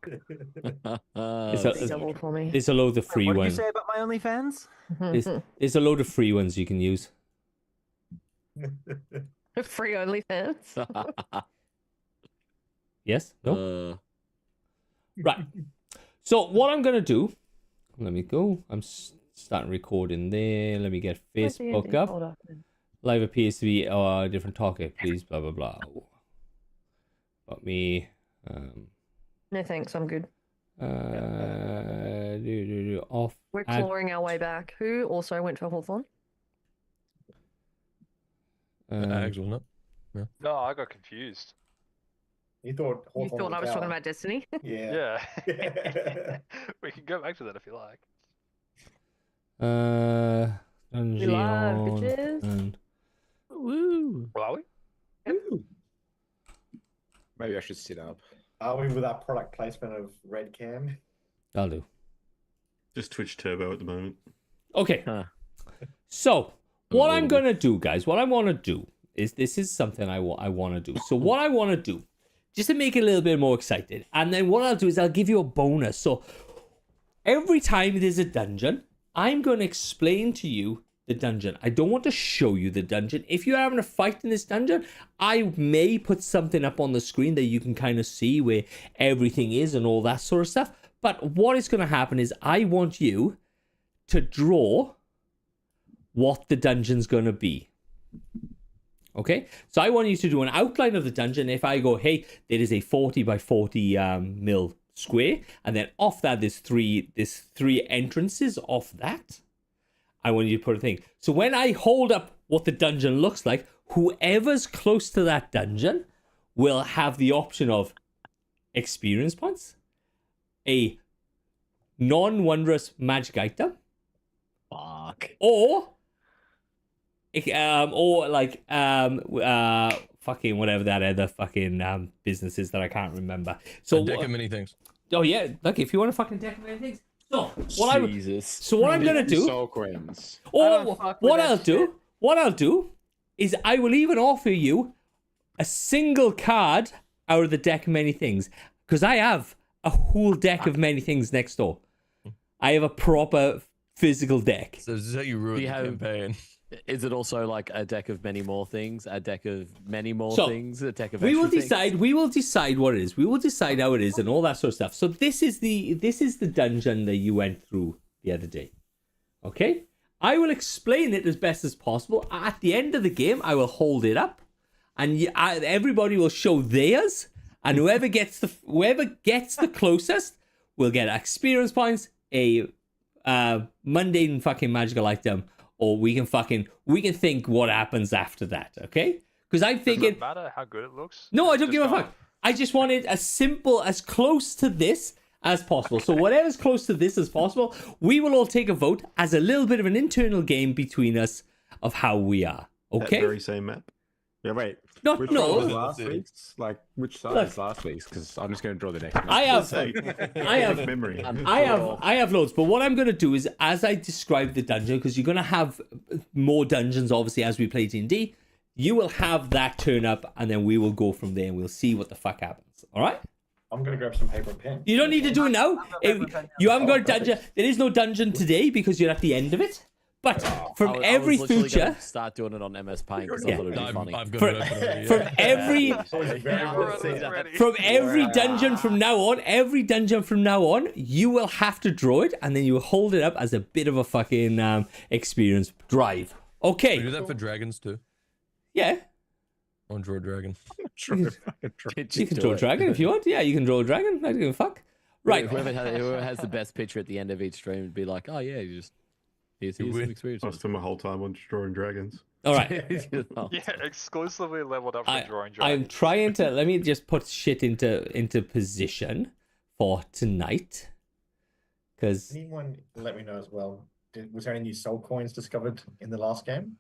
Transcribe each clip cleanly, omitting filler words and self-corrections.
It's Big a, double for me. there's a load of free What did you ones. say about my OnlyFans? There's a load of free ones you can use. Free OnlyFans. Yes? No? Uh, Right. So what I'm going to do, let me go. I'm starting recording there. Let me get Facebook up. Live appears to be a different target, please. Blah, blah, blah. Got me. No thanks, I'm good. Off. We're add- clawing our way back. Who also went for Hawthorn? Ags, wasn't it? No, I got confused. You thought You thought I was talking about Destiny? Yeah. Yeah. We can go back to that if you like. We live, Dungeon bitches. and woo. Well, are we? Maybe I should sit up. Are we with our product placement of Red Cam? I'll do. Just Twitch Turbo at the moment. Okay. Huh. So what I'm gonna do, guys, what I want to do is this is something I want to do. So what I want to do, just to make it a little bit more excited, and then what I'll do is I'll give you a bonus. So every time there's a dungeon, I'm going to explain to you the dungeon. I don't want to show you the dungeon. If you're having a fight in this dungeon, I may put something up on the screen that you can kind of see where everything is and all that sort of stuff. But what is going to happen is I want you to draw what the dungeon's going to be. Okay, so I want you to do an outline of the dungeon. If I go, hey, there is a 40 by 40 mil square, and then off that there's three entrances off that. I want you to put a thing. So when I hold up what the dungeon looks like, whoever's close to that dungeon will have the option of experience points, a non-wondrous magic item, or fucking whatever that other fucking business is that I can't remember. So A deck of many things. oh yeah, look, if you want to fucking deck many things. So Jesus. so what I'm gonna do, Soul Queens. or fuck with that what I'll do is I will even offer you a single card out of the deck of many things, because I have a whole deck of many things next door. I have a proper physical deck. So this is how you ruin you the have- campaign. Is it also like a deck of many more things, a deck of many more So, things, a deck of We will extra things? decide. We will decide what it is. We will decide how it is and all that sort of stuff. So this is the dungeon that you went through the other day. Okay, I will explain it as best as possible. At the end of the game, I will hold it up, and everybody will show theirs, and whoever gets the closest will get experience points, a mundane fucking magical item, or we can think what happens after that. Okay, because I'm Does thinking. it matter how good it looks? No, I don't Just give a go- fuck. I just want it as simple, as close to this as possible. So whatever's close to this as possible, we will all take a vote as a little bit of an internal game between us of how we are. That Okay? very same map. Yeah, wait. Not Which one was no. last week's? Like, which side Look. is last week's? Because I'm just going to draw the next one. I have Memory. I have loads, but what I'm going to do is, as I describe the dungeon, because you're going to have more dungeons, obviously, as we play D&D, you will have that turn up, and then we will go from there, and we'll see what the fuck happens. All right? I'm going to grab some paper and pen. You don't need to do it now. You haven't got a dungeon. There is no dungeon today because you're at the end of it. But from every I was literally future, gonna start doing it on MS Paint because Yeah. I thought it'd be funny. I've got For- it open already, from yeah. every Ready. from every dungeon from now on, you will have to draw it, and then you will hold it up as a bit of a fucking experience drive. We do Okay, that for dragons too. yeah, On draw a dragon. you can draw a dragon if you want. Yeah, you can draw a dragon. I don't give a fuck. Right. Whoever has the best picture at the end of each stream would be like, oh yeah, you just here's some win. experience. I spent my whole time on drawing dragons. All right. Yeah, exclusively leveled up for drawing I'm dragons. trying to let me just put shit into position for tonight, because Anyone let me know as well. Was there any new soul coins discovered in the last game?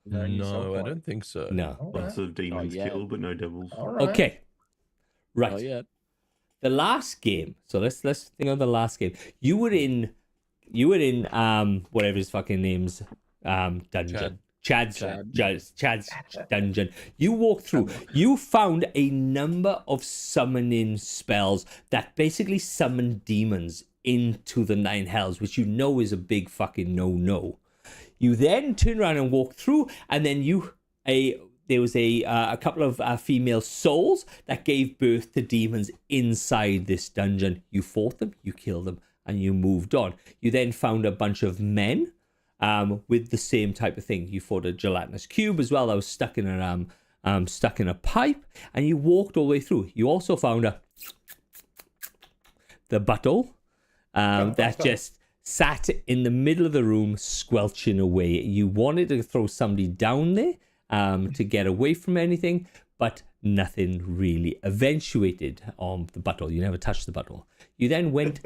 new soul No, I coins? don't think so. no. All Lots right. of demons yeah. killed, but no devils. All right. Okay. Right. Oh yeah. The last game. So let's think of the last game. You were in whatever his fucking name's dungeon. Chad's dungeon. You walk through. You found a number of summoning spells that basically summon demons into the Nine Hells, which you know is a big fucking no-no. You then turn around and walk through, and then there was a couple of female souls that gave birth to demons inside this dungeon. You fought them, you killed them, and you moved on. You then found a bunch of men with the same type of thing. You fought a gelatinous cube as well that was stuck in a pipe, and you walked all the way through. You also found the buttle that just sat in the middle of the room squelching away. You wanted to throw somebody down there to get away from anything, but nothing really eventuated on the buttle. You never touched the buttle. You then went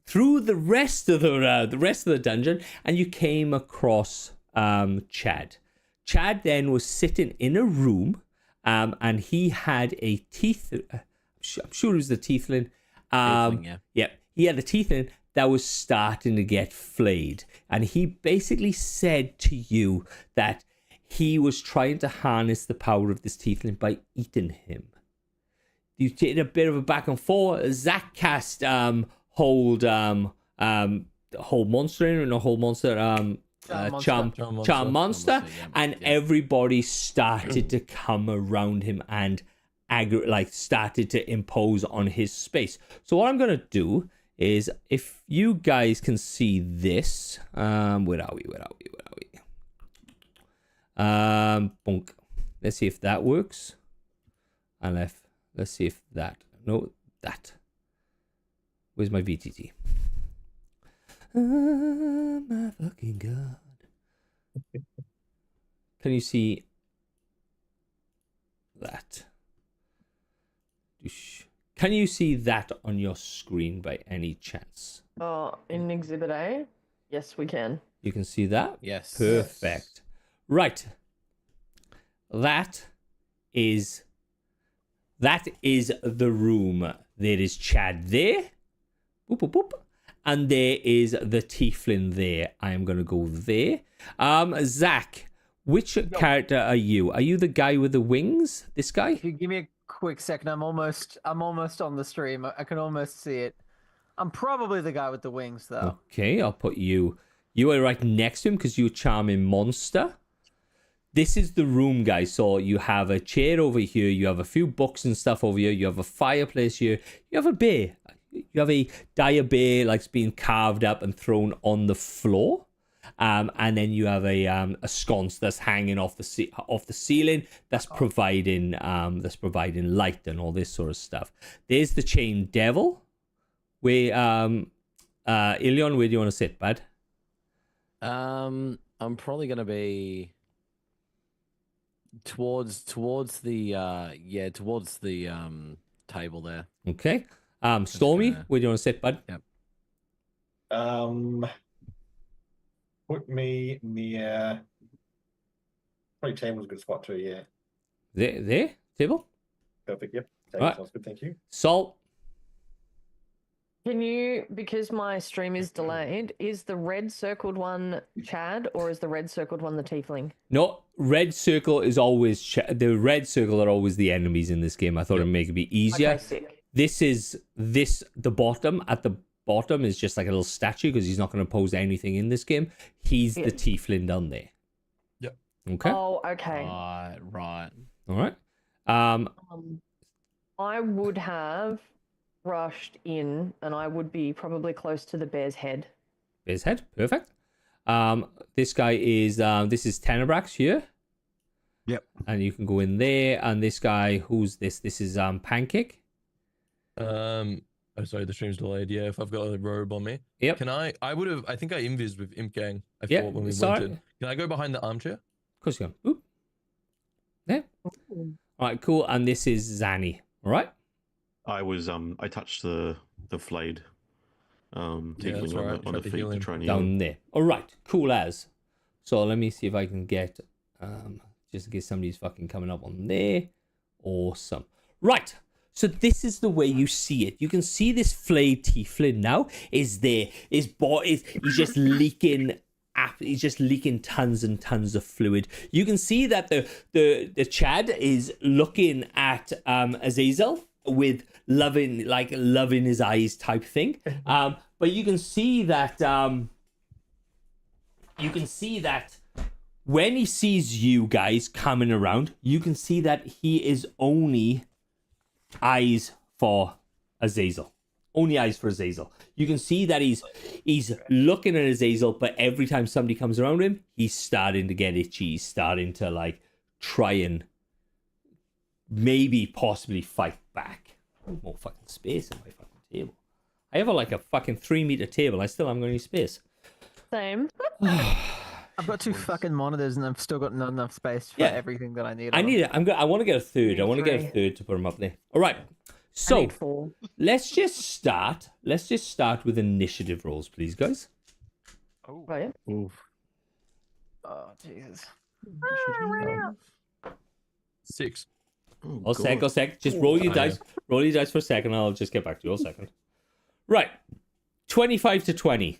through the rest of the dungeon, and you came across Chad. Chad then was sitting in a room, and he had a teeth. I'm sure it was the tiefling. Yeah, he had a tiefling that was starting to get flayed, and he basically said to you that he was trying to harness the power of this tiefling by eating him. You did a bit of a back and forth. Zach cast hold monster in, and a hold monster charm monster, and everybody started to come around him and started to impose on his space. So what I'm gonna do is, if you guys can see this, where are we? Bonk. Let's see if that works. And let's see if that. No, that. Where's my VTT? Oh my fucking god. Can you see that? Can you see that on your screen by any chance? In Exhibit A? Yes, we can. You can see that? Yes. Perfect. Right. That is the room. There is Chad there. Boop, boop, boop. And there is the tiefling there. I am going to go there. Zach, which character are you? Are you the guy with the wings? This guy? If you give me a quick second, I'm almost on the stream. I can almost see it. I'm probably the guy with the wings, though. Okay, I'll put you. You are right next to him because you're a charming monster. This is the room, guys. So you have a chair over here. You have a few books and stuff over here. You have a fireplace here. You have a bear. You have a dire bear like being carved up and thrown on the floor. And then you have a sconce that's hanging off the ceiling that's providing light and all this sort of stuff. There's the chain devil. Where Ilion, where do you want to sit, bud? I'm probably gonna be towards the table there. Okay. Stormy, where do you want to sit, bud? Yep. Put me near. Probably table's a good spot too. Yeah. There, table. Perfect. Yep. Table Right. sounds good. Thank you. Salt. Can you, because my stream is delayed, is the red circled one Chad, or is the red circled one the tiefling? No, red circle is always the red circle are always the enemies in this game. I thought it'd make it be easier. Okay, sick. The bottom at the bottom is just like a little statue because he's not going to pose anything in this game. He's the tiefling down there. Yep. Okay. Oh, okay. Right. All right. I would have rushed in, and I would be probably close to the bear's head. Bear's head. Perfect. This guy is this is Tenebrax here. Yep. And you can go in there. And this guy, who's this? This is Pancake. Oh, sorry, the stream's delayed. Yeah, if I've got a robe on me. Yep. Can I would have, I think I invised with Imp Gang. I Yeah, thought when we sorry. went in. Can I go behind the armchair? Of course you can. Oop. There. All right, cool. And this is Zanny. All right. I was I touched the flayed tiefling that's on, right. on the Tried to feet heal to him. try and heal him. Down there. All right. Cool as. So let me see if I can get just in case somebody's fucking coming up on there. Awesome. Right. So this is the way you see it. You can see this flayed tiefling now is there. He's just leaking he's just leaking tons and tons of fluid. You can see that the Chad is looking at Azazel with loving his eyes type thing. But you can see that when he sees you guys coming around, you can see that he is only eyes for Azazel. Only eyes for Azazel. You can see that he's looking at Azazel, but every time somebody comes around him, he's starting to get itchy. He's starting to like try and maybe possibly fight back. More fucking space in my fucking table. I have a fucking 3-meter table. I still haven't got any space. Same. I've got 2 fucking monitors and I've still got not enough space for Yeah. everything that I need. I need it. I want to get a third. I want to get a Three. third to put them up there. All right. I So need 4. let's just start. Let's just start with initiative rolls, please, guys. Oh, Right. Oof. Oh Jesus. 6. I'll sec. Just roll your dice. Roll your dice for a second. I'll just get back to you. A second. Right. 25 to 20.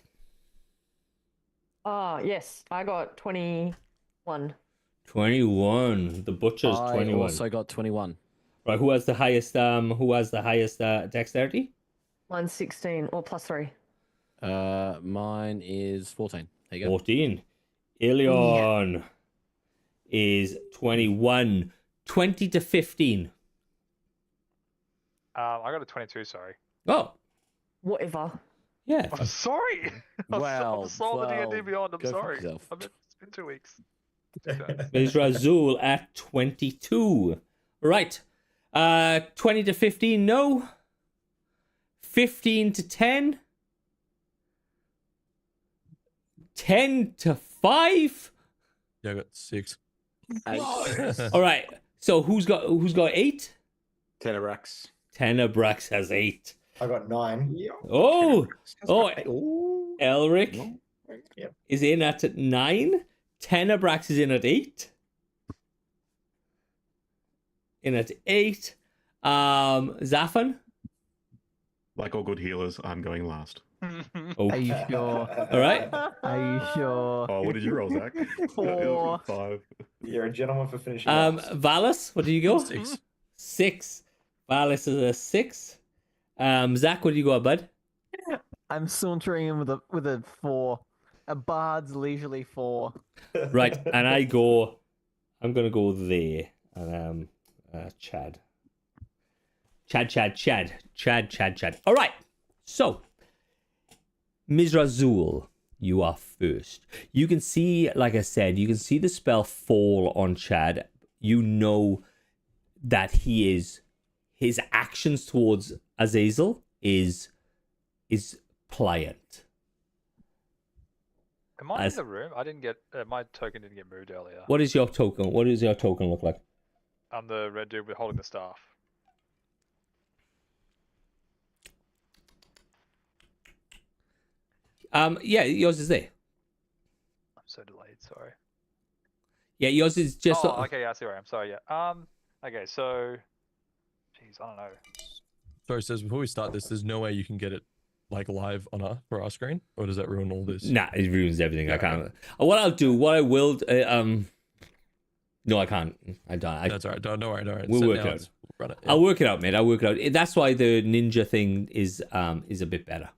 Yes, I got 21. 21. The butcher's I 21. also got 21. Right. Who has the highest? Dexterity? Mine's 16 or plus 3. Mine is 14. There you go. 14. Ilion is 21. 20 to 15. I got a 22. Sorry. Oh, Whatever. yeah. I'm sorry. Well, I'm sorry. The D&D Beyond. I'm go fuck sorry. yourself. It's been 2 weeks. There's Razul at 22. Right. 20 to 15, no. 15 to 10. 10 to 5. Yeah, I got 6. All right. So who's got 8? Tenerax. Tenebrax has 8. I got 9. Oh, oh, Ooh. Elric Yep. is in at 9. Tenebrax is in at 8. In at 8. Zafan. Like all good healers, I'm going last. Oh, Are you sure? all right. Are you sure? Oh, what did you roll, Zach? 4. 5. You're a gentleman for finishing. last. Valis, what do you go? 6. 6. Valis is a 6. Zach, what do you go, bud? I'm sauntering in with a 4. A bard's leisurely 4. Right, and I'm gonna go there. And Chad. All right. So, Mizrazul, you are first. You can see, like I said, you can see the spell fall on Chad. You know that his actions towards Azazel is pliant. Am I in the room? I didn't get my token didn't get moved earlier. What is your token? What does your token look like? I'm the red dude with holding the staff. Yeah, yours is there. I'm so delayed. Sorry. Yeah, yours is just. Oh, okay. Yeah, I see where I am. Sorry. Yeah. Okay. So, jeez, I don't know. Sorry, says before we start this, there's no way you can get it like live on for our screen, or does that ruin all this? Nah, it ruins everything. I Yeah, can't. What I will. No, I can't. I don't. That's all right. Don't worry. Don't worry. We'll So work now it out. let's Run it. Yeah. I'll work it out, mate. I'll work it out. That's why the ninja thing is a bit better.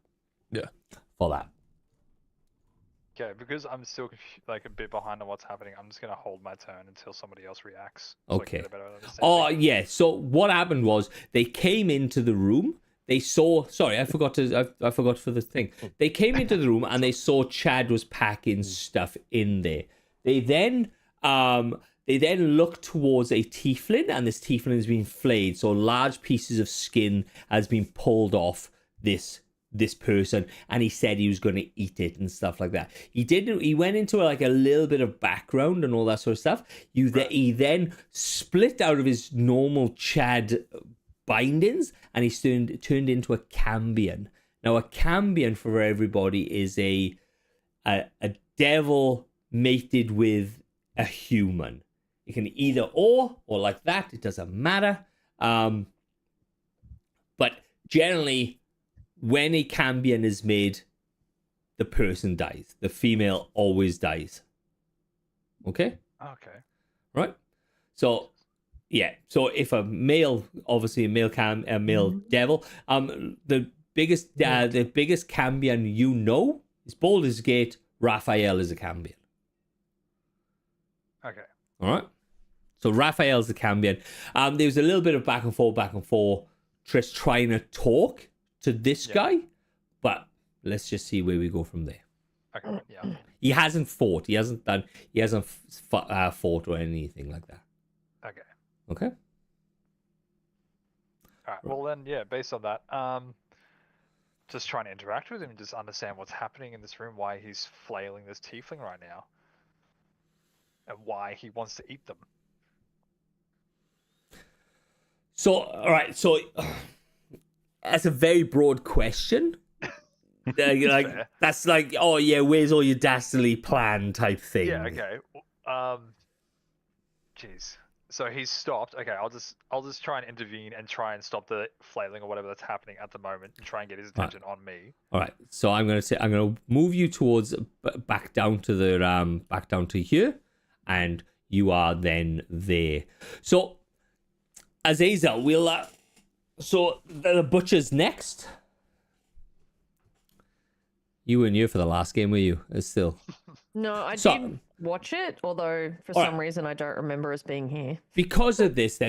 Yeah. For that. Okay, because I'm still like a bit behind on what's happening. I'm just gonna hold my turn until somebody else reacts. So I can Okay. get a better understanding. Oh yeah. So what happened was they came into the room. They saw. Sorry, I forgot for the thing. They came into the room and they saw Chad was packing stuff in there. They then looked towards a tiefling, and this tiefling has been flayed. So large pieces of skin has been pulled off this person, and he said he was going to eat it and stuff like that. He didn't. He went into like a little bit of background and all that sort of stuff. He then split out of his normal Chad bindings, and he turned into a Cambion. Now, a Cambion for everybody is a devil mated with a human. It can either or like that. It doesn't matter. But generally, when a Cambion is made, the person dies. The female always dies. Okay? Okay. Right? So, yeah. So if a male, obviously a male devil, the biggest Cambion you know is Baldur's Gate. Raphael is a Cambion. Okay. All right. So Raphael's the Cambion. There was a little bit of back and forth. Triss trying to talk to this guy, but let's just see where we go from there. Okay. Yeah. He hasn't fought. He hasn't fought or anything like that. Okay. Okay. All right. Well then, yeah. Based on that, just trying to interact with him, just understand what's happening in this room, why he's flailing this tiefling right now, and why he wants to eat them. So, all right. So, that's a very broad question. Fair. That's like, oh yeah, where's all your dastardly plan type thing? Yeah. Okay. Jeez. So he's stopped. Okay. I'll just try and intervene and try and stop the flailing or whatever that's happening at the moment, and try and get his attention on me. All right. So I'm gonna move you towards back down to here, and you are then there. So Azazel, we'll so the butcher's next. You weren't here for the last game, were you? Still. No, I So- did watch it, although for All some right. reason I don't remember us being here. Because of this,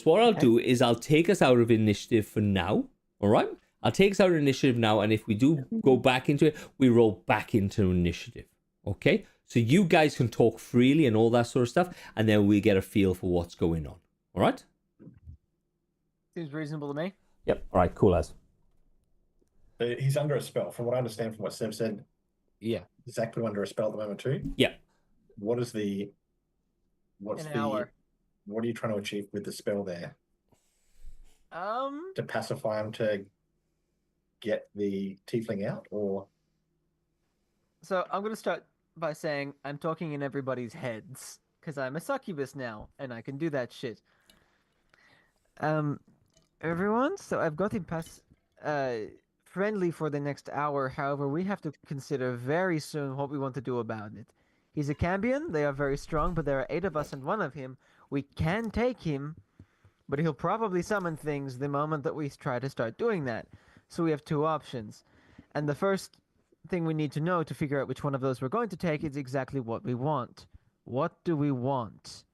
what I'll do is I'll take us out of initiative for now. All right? I'll take us out of initiative now, and if we do go back into it, we roll back into initiative. Okay? So you guys can talk freely and all that sort of stuff, and then we get a feel for what's going on. All right? Seems reasonable to me. Yep. All right, cool as. He's under a spell. From what I understand from what Seb said, Yeah. Zach put him under a spell at the moment too. Yeah. What's An hour. what are you trying to achieve with the spell there? To pacify him, to get the tiefling out, or So I'm gonna start by saying I'm talking in everybody's heads because I'm a succubus now and I can do that shit. Everyone. So I've got him friendly for the next hour. However, we have to consider very soon what we want to do about it. He's a Cambion. They are very strong, but there are 8 of us and 1 of him. We can take him, but he'll probably summon things the moment that we try to start doing that. So we have 2 options. And the first thing we need to know to figure out which one of those we're going to take is exactly what we want. What do we want?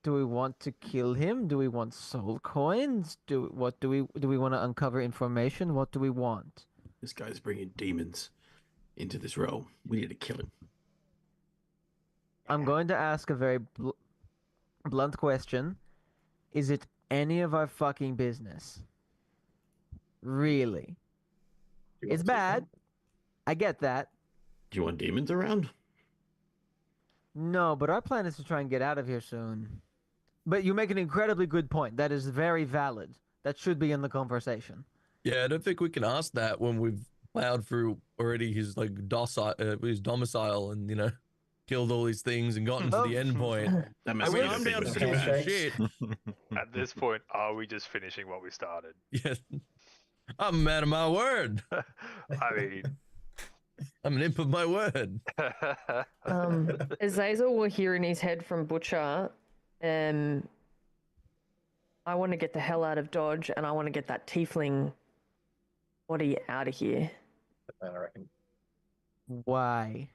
Do we want to kill him? Do we want soul coins? Do we want to uncover information? What do we want? This guy's bringing demons into this realm. We need to kill him. I'm going to ask a very blunt question. Is it any of our fucking business? Really? Do you It's want bad. I get that. Do you want demons around? No, but our plan is to try and get out of here soon. But you make an incredibly good point. That is very valid. That should be in the conversation. Yeah, I don't think we can ask that when we've plowed through already his his domicile and killed all these things and gotten to the end point. That I must mean, be I'm the down to big finish mistake. shit. At this point, are we just finishing what we started? Yes, I'm a man of my word. I mean, I'm an imp of my word. Azazel will hear in his head from Butcher, I want to get the hell out of Dodge, and I want to get that tiefling body out of here. I reckon. Why?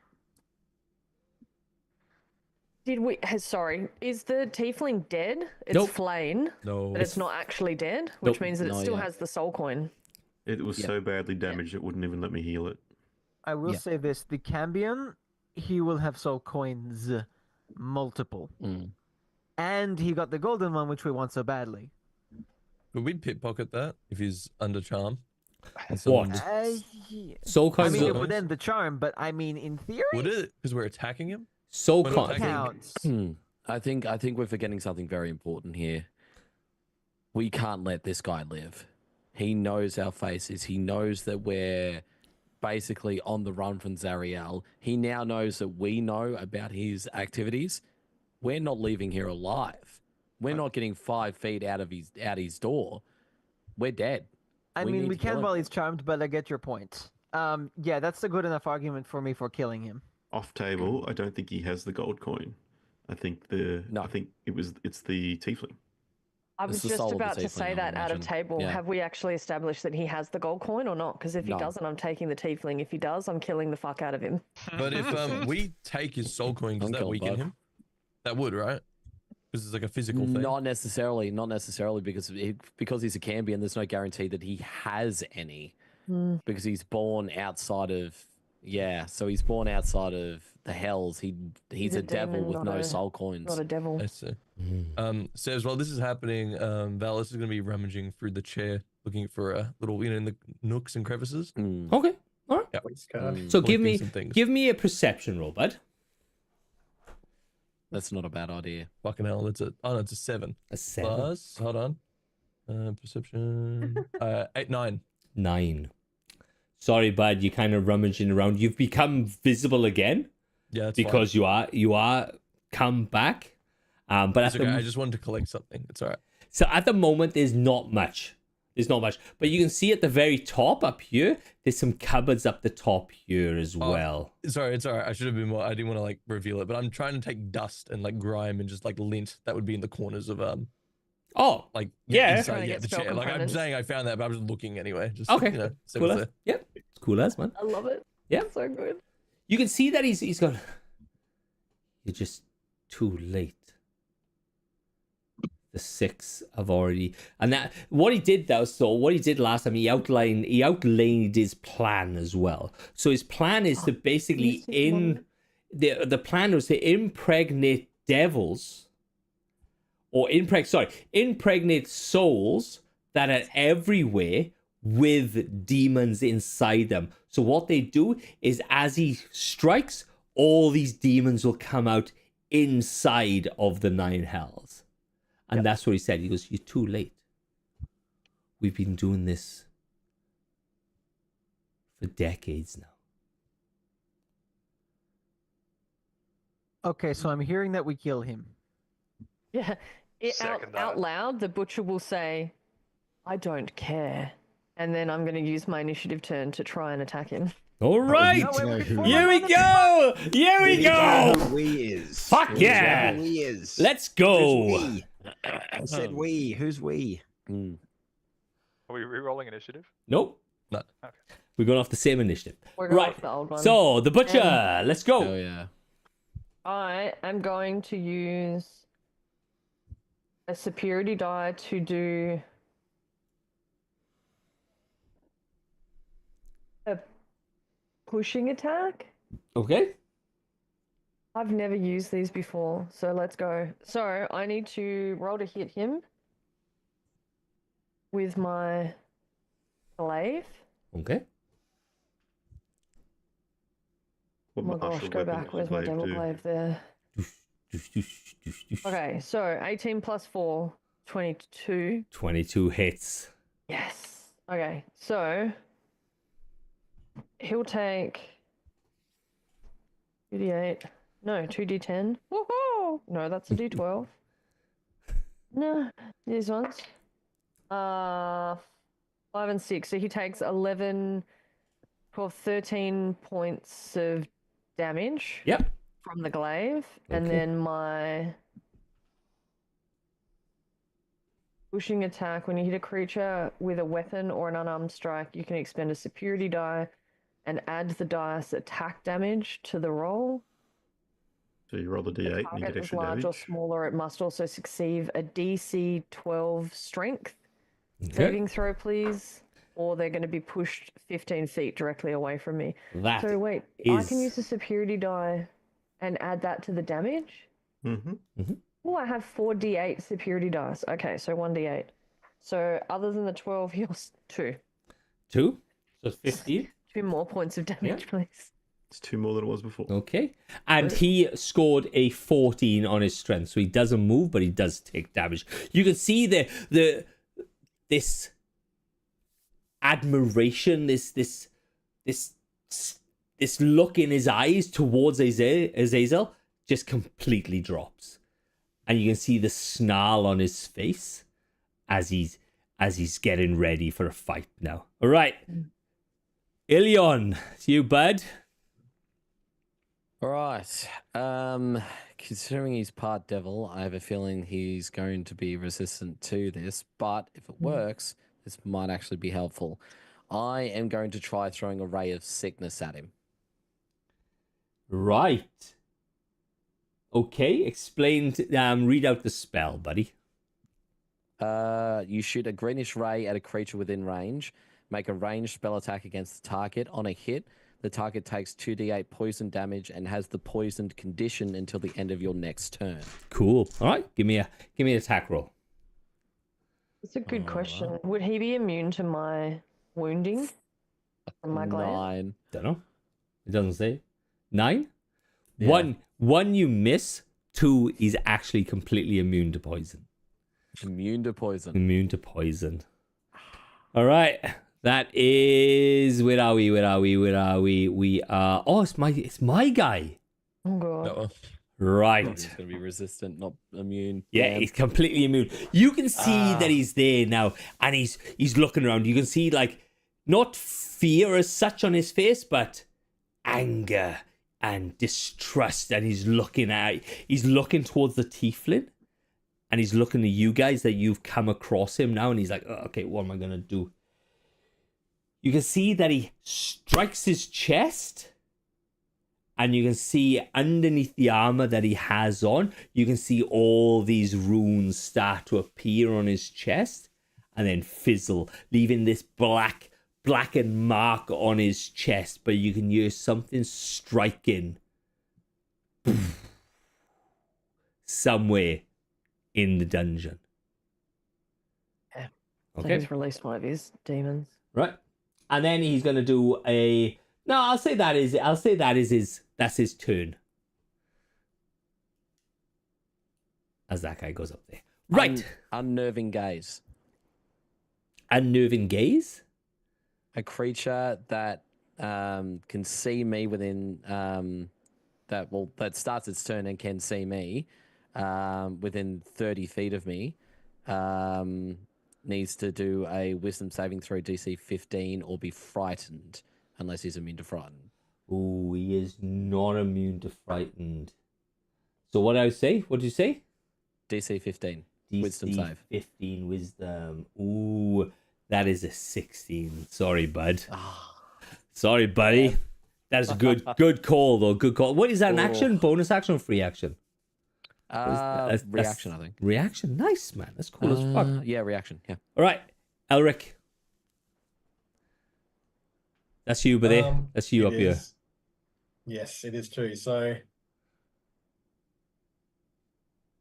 Sorry, is the tiefling dead? It's Nope. Flayne, No, but it's not actually dead, which Nope. means that it No, still yeah. has the soul coin. It was Yeah. so badly damaged it wouldn't even let me heal it. I will Yeah. say this. The Cambion, he will have soul coins. Multiple. Mm. And he got the golden one, which we want so badly. could we pickpocket that if he's under charm? And What? someone just- Soul I coins. mean, it Coins? would end the charm, but I mean, in theory, Would it? Because we're attacking him. Soul We're not coins. attacking- counts. I think we're forgetting something very important here. We can't let this guy live. He knows our faces. He knows that we're basically on the run from Zariel. He now knows that we know about his activities. We're not leaving here alive. We're not getting 5 feet out his door. We're dead. I We mean, need we to kill can him. while he's charmed, but I get your point. Yeah, that's a good enough argument for me for killing him. Off table, I don't think he has the gold coin. I think No. I think it's the tiefling. I It's was the just soul of the about to tiefling, say I would that out of imagine. table. Yeah. Have we actually established that he has the gold coin or not? Because if he No. doesn't, I'm taking the tiefling. If he does, I'm killing the fuck out of him. But if we take his soul coin, does I'm that cold, weaken bud. him? That would, right? Because it's like a physical thing. Not necessarily, because he's a Cambion, there's no guarantee that he has any Hmm. because he's born outside of so he's born outside of the hells. He's a a devil demon, with not no a- soul coins. Not a devil. I see. Says while this is happening, Valis is going to be rummaging through the chair, looking for a little, in the nooks and crevices. Mm. Okay. All right. Yep. Police card. Mm. So give Collecting me some things. a perception roll, bud. That's not a bad idea. Fucking hell, that's a 7. A 7. Plus, hold on. Perception. 8, 9. 9. Sorry, bud. You're kind of rummaging around. You've become visible again Yeah, that's because you are come back. But It's at okay. the I just wanted to collect something. It's all right. So at the moment, there's not much. But you can see at the very top up here, there's some cupboards up the top here as well. Sorry, it's all right. I should have been more. I didn't want to like reveal it, but I'm trying to take dust and like grime and just like lint that would be in the corners of Oh, like Yeah. inside, Trying to yeah, get the spell chair. Like I'm components. saying, I found that, but I'm just looking anyway. Just Okay. you know, see cool what's as. there. Yep, it's cool as, man. I love it. Yeah. So good. You can see that he's gone. You're just too late. The 6 have already, and that what he did though. So what he did last time, he outlined his plan as well. So his plan is to basically the plan was to impregnate devils, or impregnate souls that are everywhere with demons inside them. So what they do is, as he strikes, all these demons will come out inside of the 9 hells. And that's what he said. He goes, "You're too late. We've been doing this for decades now." Okay, so I'm hearing that we kill him. Yeah. Second that. Out loud, the butcher will say, "I don't care." And then I'm going to use my initiative turn to try and attack him. All right. No, wait, before my Here we mother- go. Here we go. We is. Fuck yeah. We is. Let's go. Who's we? I said we. Who's we? Mm. Are we re-rolling initiative? Nope. No. Okay. We're going off the same initiative. We're going Right. off the old one. So the butcher. Let's go. Oh yeah. I am going to use a superiority die to do a pushing attack. Okay. I've never used these before, so let's go. So I need to roll to hit him with my glaive. Okay. Oh my gosh, go back. Where's my devil glaive there? Okay, so 18 plus 4, 22. 22 hits. Yes. Okay, so he'll take 2d8. No, 2d10. Woohoo! No, that's a d12. No, these ones. 5 and 6. So he takes 11, 12, 13 points of damage Yep. from the glaive. And Okay. then my pushing attack. When you hit a creature with a weapon or an unarmed strike, you can expend a superiority die and add the dice attack damage to the roll. So you roll the The d8 and you target get is extra large or damage. smaller, it must also succeed a DC 12 strength Okay. saving throw, please, or they're going to be pushed 15 feet directly away from me. That So wait, I can is- use the superiority die and add that to the damage? Mm-hmm. Oh, I have 4d8 superiority dice. Okay, so 1d8. So other than the 12, heals 2. 2. So 15. 2 more points of damage, please. It's 2 more than it was before. Okay. And he scored a 14 on his strength. So he doesn't move, but he does take damage. You can see this admiration, this look in his eyes towards Azazel just completely drops. And you can see the snarl on his face as he's getting ready for a fight now. All right. Ilion, it's you, bud. All right. Considering he's part devil, I have a feeling he's going to be resistant to this. But if it works, this might actually be helpful. I am going to try throwing a ray of sickness at him. Right. Okay, explain. Read out the spell, buddy. You shoot a greenish ray at a creature within range. Make a ranged spell attack against the target. On a hit, the target takes 2d8 poison damage and has the poisoned condition until the end of your next turn. Cool. All right, give me an attack roll. That's a good question. Would he be immune to my wounding from my glaive? 9. Don't know. It doesn't say. 9. Yeah. One you miss. 2 is actually completely immune to poison. Immune to poison. Immune to poison. All right. That is. Where are we? We are. Oh, it's my guy. Oh god. No. Right. He's going to be resistant, not immune. Yeah, Damn. he's completely immune. You can see that he's there now, and he's looking around. You can see like not fear as such on his face, but anger and distrust. And he's looking towards the tiefling, and he's looking at you guys that you've come across him now, and he's like, oh, okay, what am I gonna do? You can see that he strikes his chest. And you can see underneath the armor that he has on, you can see all these runes start to appear on his chest and then fizzle, leaving this blackened mark on his chest. But you can hear something striking somewhere in the dungeon. Yeah. So Okay. he's released one of his demons. Right. And then he's going to do a... No, I'll say that's his turn. As that guy goes up there. Right. Unnerving gaze. Unnerving gaze? A creature that can see me within that starts its turn and can see me within 30 feet of me. Needs to do a wisdom saving throw DC 15 or be frightened unless he's immune to frightened. Ooh, he is not immune to frightened. So what did I say? What did you say? DC 15. DC Wisdom save. 15 wisdom. Ooh, that is a 16. Sorry, bud. Sorry, buddy. That's a good call, though. Good call. What is that, an action? Bonus action or free action? That's Reaction, I think. Reaction. Nice, man. That's cool as fuck. Yeah, reaction. Yeah. All right, Elric. That's you, buddy. That's you It up here. is. Yes, it is too. So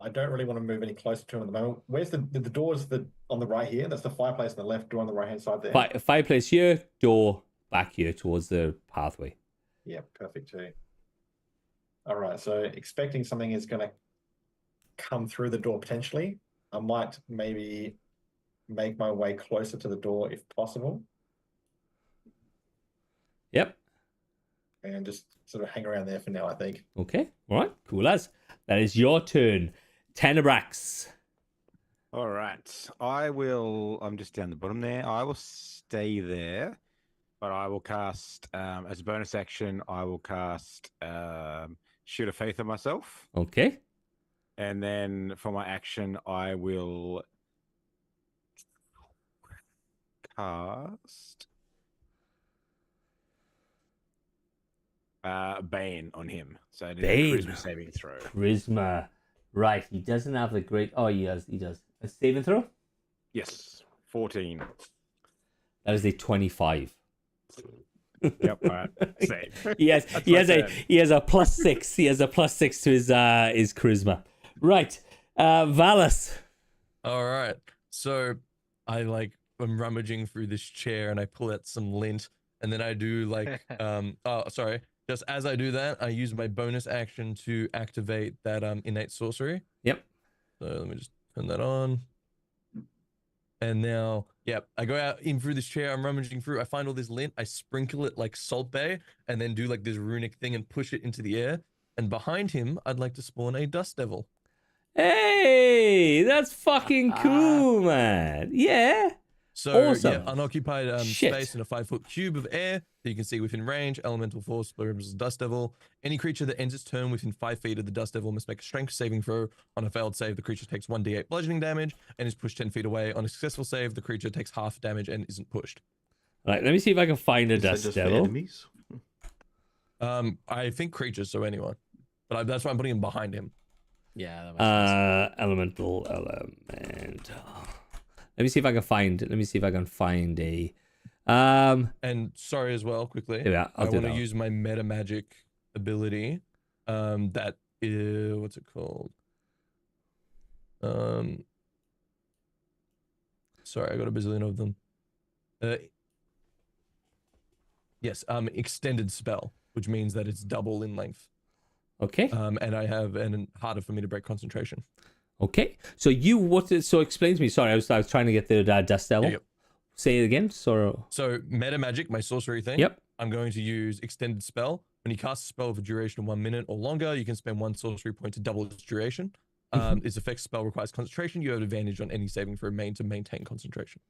I don't really want to move any closer to him at the moment. Where's the doors on the right here? That's the fireplace on the left, door on the right hand side there. Fireplace here, door back here towards the pathway. Yeah, perfect too. All right, so expecting something is going to come through the door potentially. I might maybe make my way closer to the door if possible. Yep. And just sort of hang around there for now, I think. Okay. All right. Cool as. That is your turn. Tenebrax. All right. I'm just down the bottom there. I will stay there, but I will cast, as a bonus action, I will cast Shoot of Faith on myself. Okay. And then for my action, I will cast Bane on him. So it is a Bane. charisma saving throw. Charisma. Right. He doesn't have the great... Oh, he does. He does. A saving throw? Yes. 14. That is a 25. Yep. All right. Same. He has That's he my has turn. he has a +6. He has a +6 to his charisma. Right. Valis. All right. So I'm rummaging through this chair and I pull out some lint and then I do just as I do that, I use my bonus action to activate that innate sorcery. Yep. So let me just turn that on. And now, I go out in through this chair, I'm rummaging through, I find all this lint, I sprinkle it like Salt Bay, and then do like this runic thing and push it into the air. And behind him, I'd like to spawn a Dust Devil. Hey, that's fucking cool, man. Yeah. So Awesome. yeah, unoccupied Shit. space in a 5-foot cube of air that you can see within range. Elemental force represents Dust Devil. Any creature that ends its turn within 5 feet of the Dust Devil must make a strength saving throw. On a failed save, the creature takes 1d8 bludgeoning damage and is pushed 10 feet away. On a successful save, the creature takes half damage and isn't pushed. Right, let me see if I can find a Is that Dust just for Devil. enemies? I think creatures, so anyone. But that's why I'm putting him behind him. Yeah, that makes sense. Elemental element. Let me see if I can find. Let me see if I can find a. And sorry as well, quickly. Yeah, I I'll do want to that. use my meta magic ability. That is what's it called? Sorry, I got a bazillion of them. Yes, extended spell, which means that it's double in length. Okay. And I have and harder for me to break concentration. Okay. So so explain to me. Sorry, I was trying to get the Dust Devil. Yep. Say it again. So meta magic, my sorcery thing. Yep. I'm going to use extended spell. When you cast a spell for a duration of 1 minute or longer, you can spend 1 sorcery point to double its duration. Its effect spell requires concentration. You have advantage on any saving for a main to maintain concentration.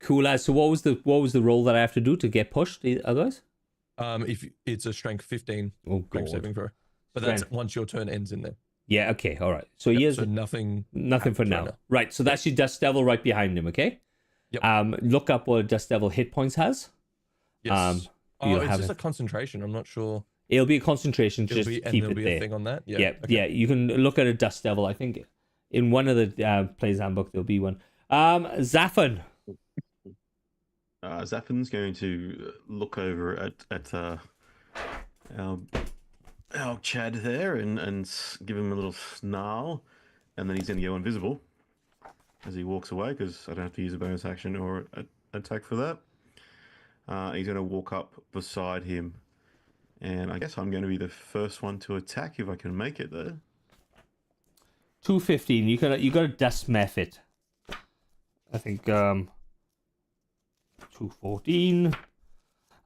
Cool as. So what was the roll that I have to do to get pushed? Otherwise? If it's a strength 15 strength saving throw, but that's Strength. once your turn ends in there. Yeah. Okay. All right. So Yep, here's so nothing for happens now. right Right. So that's your Dust Devil right behind him. Okay. Yep. Look up what Dust Devil hit points has. Yes. you'll It's have just it. a concentration. I'm not sure. It'll be a concentration. It'll Just be, and keep there'll it be there. a thing on that. Yeah. Yeah, okay. yeah. You can look at a Dust Devil. I think in one of the Player's Handbook there'll be one. Zaffin. Zaffin's going to look over at our Chad there and give him a little snarl, and then he's going to go invisible as he walks away because I don't have to use a bonus action or attack for that. He's going to walk up beside him, and I guess I'm going to be the first one to attack if I can make it there. 215. You got a Dust Method. I think 214.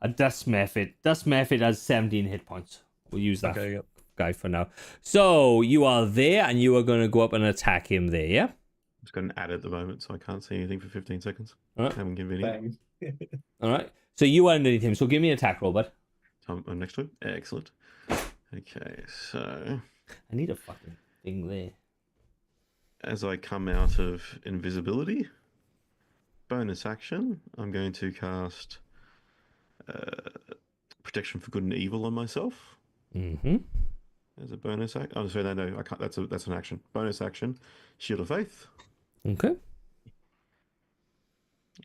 A Dust Method. Dust Method has 17 hit points. We'll use that guy for now. So you are there, and you are going to go up and attack him there. Yeah. I've got an ad at the moment, so I can't see anything for 15 seconds. All right. Haven't given any. All right. So you are underneath him. So give me an attack roll, bud. I'm next to him. Excellent. Okay, so I need a fucking thing there. as I come out of invisibility, bonus action, I'm going to cast Protection for Good and Evil on myself. Mm-hmm. As a bonus action. Oh, sorry, no, I can't. That's an action. Bonus action, Shield of Faith. Okay.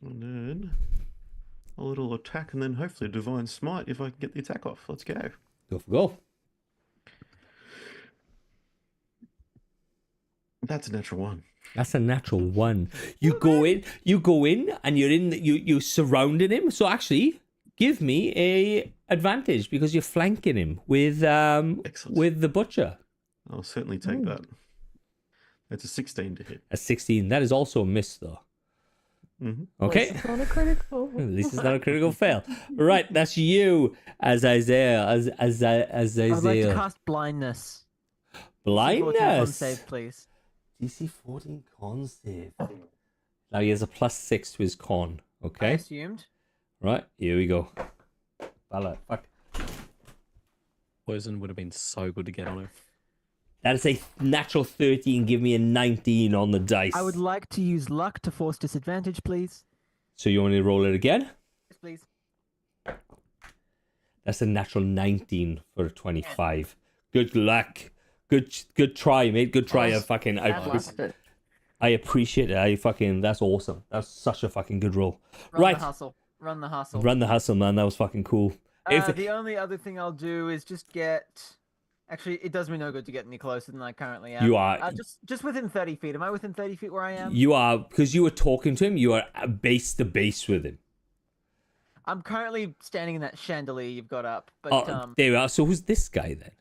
And then a little attack, and then hopefully Divine Smite if I can get the attack off. Let's go. Go for goal. That's a natural 1. That's a natural 1. You go in, and you're surrounding him. So actually, give me a advantage because you're flanking him with the butcher. I'll certainly take that. That's a 16 to hit. A 16. That is also a miss though. Mm-hmm. Okay. It's not a critical. At least it's not a critical fail. Right, that's you, Azazel. Azazel. I'd like to cast blindness. DC 14 con Blindness. save, please. DC 14 con save. Now he has a +6 to his con. I Okay. assumed. Right, here we go. Ballot. Fuck. Poison would have been so good to get on her. That is a natural 13. Give me a 19 on the dice. I would like to use luck to force disadvantage, please. So you want me to roll it again? Yes, please. That's a natural 19 for a 25. Good luck. Good try, mate. Good try. I appreciate it. That's awesome. That's such a fucking good roll. Run Right. the hustle. Run the hustle. Run the hustle, man. That was fucking cool. The only other thing I'll do is just get. Actually, it does me no good to get any closer than I currently am. You are- just within 30 feet. Am I within 30 feet where I am? You are, because you were talking to him, you are base to base with him. I'm currently standing in that chandelier you've got up. But There we are. So who's this guy then?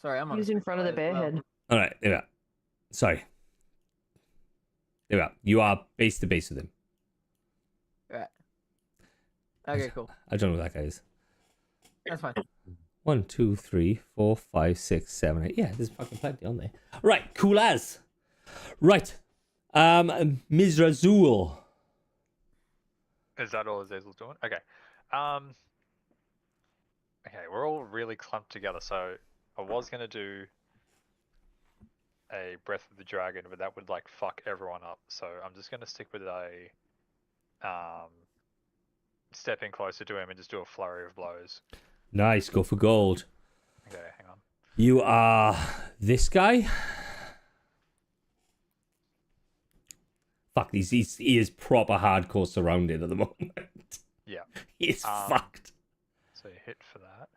sorry, I'm on. He's in front of the bear head. All right, there we are. Sorry. There we are. You are base to base with him. Right. Okay, cool. I don't know who that guy is. That's fine. 1, 2, 3, 4, 5, 6, 7, 8. Yeah, there's fucking plenty on there. Right, cool as. Right. Mizrazul. Is that all Azazel's doing? Okay. Okay, we're all really clumped together, so I was gonna do a Breath of the Dragon, but that would like fuck everyone up. So I'm just gonna stick with a step in closer to him and just do a flurry of blows. Nice, go for gold. Okay, hang on. You are this guy. Fuck, he is proper hardcore surrounded at the moment. Yeah. He's fucked. So you hit for that.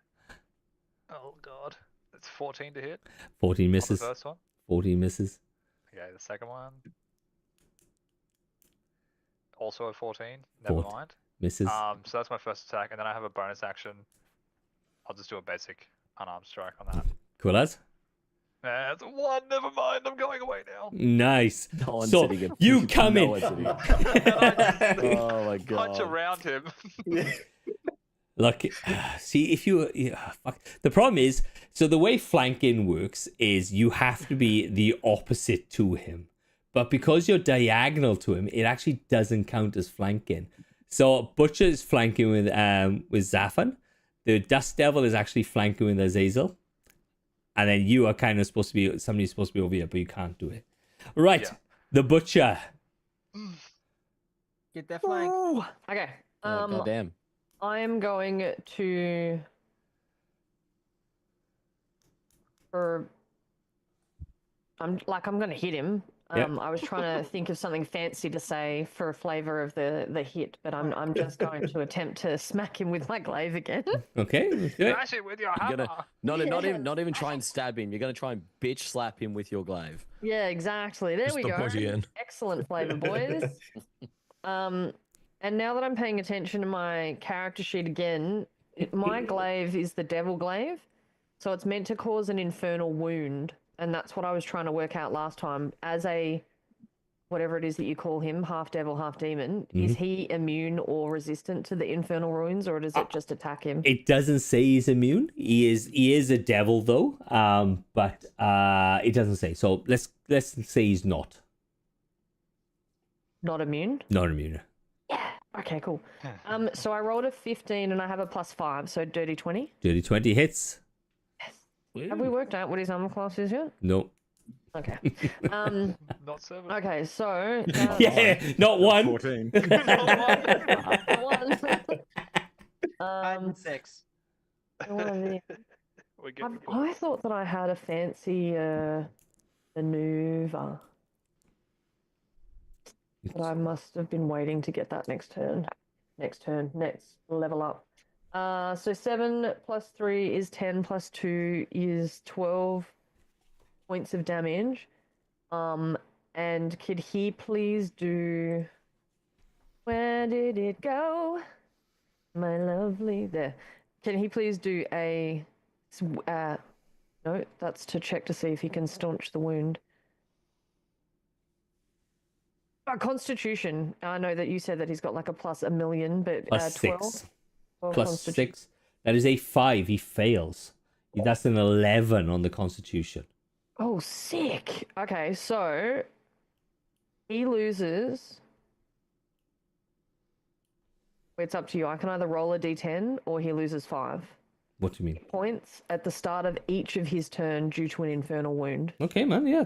Oh god. It's 14 to hit. 14 On the misses. first one. 14 misses. Okay, the second one. Also a 14. Never mind. Misses. So that's my first attack, and then I have a bonus action. I'll just do a basic unarmed strike on that. Cool as. That's a 1. Never mind. I'm going away now. Nice. No one's So sitting in- you come no in. one's sitting in. Oh my god. Punch around him. Look, see if you, fuck. The problem is, so the way flanking works is you have to be the opposite to him, but because you're diagonal to him, it actually doesn't count as flanking. So Butcher is flanking with Zafan. The Dust Devil is actually flanking with Azazel, and then you are kind of supposed to be somebody's supposed to be over here, but you can't do it. Right, Yeah. the Butcher. Get that flank. Ooh. Okay. Oh, goddamn. I am going to I'm going to hit him. Yep. I was trying to think of something fancy to say for a flavor of the hit, but I'm just going to attempt to smack him with my glaive again. Okay, let's do it. Smash it with your You're hammer. gonna not even try and stab him. You're gonna try and bitch slap him with your glaive. Yeah, exactly. There Just we the go. pointy end. Excellent flavor, boys. And now that I'm paying attention to my character sheet again, my glaive is the devil glaive, so it's meant to cause an infernal wound, and that's what I was trying to work out last time. As a whatever it is that you call him, half devil, half demon, is he immune or resistant to the infernal wounds, or does it just attack him? It doesn't say he's immune. He is a devil though. But it doesn't say. So let's say he's not. Not immune? Not immune. Okay, cool. So I rolled a 15 and I have a +5, so dirty 20. Dirty 20 hits. Have we worked out what his armor class is yet? No. Okay. Not 7. Okay, so Yeah, not one. 14. one. 6. One of the- We're getting good. I thought that I had a fancy maneuver, but I must have been waiting to get that next level up. So 7 + 3 is 10 + 2 is 12 points of damage. And could he please do? Where did it go? My lovely there. Can he please do a? No, that's to check to see if he can staunch the wound. Constitution. I know that you said that he's got like a +1,000,000, but Plus 12. 6. 12 Plus Constitution. 6. That is a 5. He fails. That's an 11 on the Constitution. Oh, sick. Okay, so he loses. It's up to you. I can either roll a d10 or he loses 5 What do you mean? points at the start of each of his turn due to an infernal wound. Okay, man. Yeah.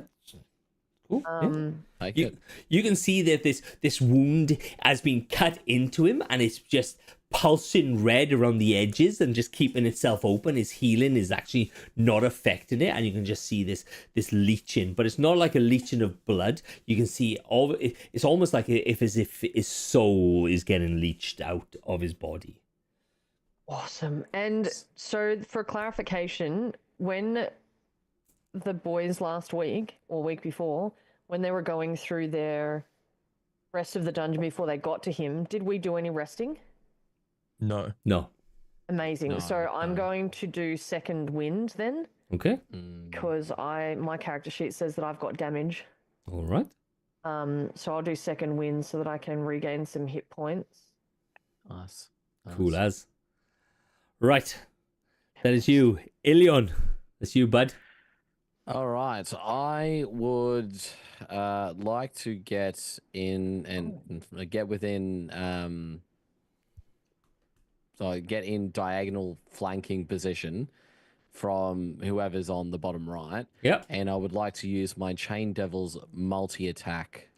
Cool. yeah. Take You, it. you can see that this wound has been cut into him and it's just pulsing red around the edges and just keeping itself open. His healing is actually not affecting it, and you can just see this leeching, but it's not like a leeching of blood. You can see it's almost like as if his soul is getting leached out of his body. Awesome. And so for clarification, when the boys last week or week before, when they were going through their rest of the dungeon before they got to him, did we do any resting? No. No. Amazing. No, So I'm no. going to do second wind then, Okay. because my character sheet says that I've got damage. All right. So I'll do second wind so that I can regain some hit points. Nice. Cool as. Right. That is you, Ilion. That's you, bud. All right. I would like to get in and get within so get in diagonal flanking position from whoever's on the bottom right. Yep. And I would like to use my Chain Devil's multi-attack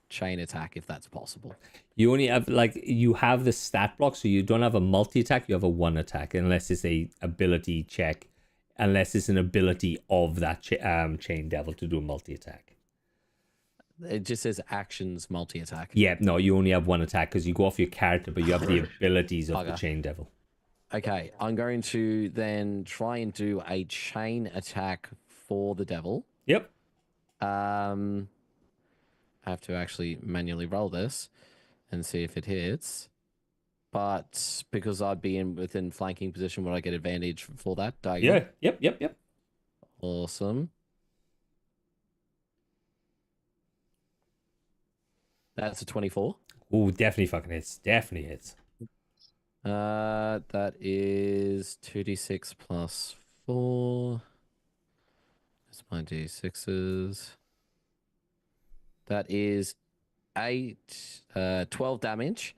chain attack if that's possible. You only have you have the stat block, so you don't have a multi attack. You have a one attack, unless it's a ability check, unless it's an ability of that chain devil to do a multi attack. It just says actions multi-attack. Yeah, no, you only have one attack because you go off your character, but you have the abilities of the chain devil. Okay, I'm going to then try and do a chain attack for the devil. Yep. I have to actually manually roll this and see if it hits. But because I'd be within flanking position, would I get advantage for that? Yeah. Yep. Awesome. That's a 24. Oh, definitely fucking hits. Definitely hits. That is 2d6 plus 4. That's my d6s. That is 12 damage.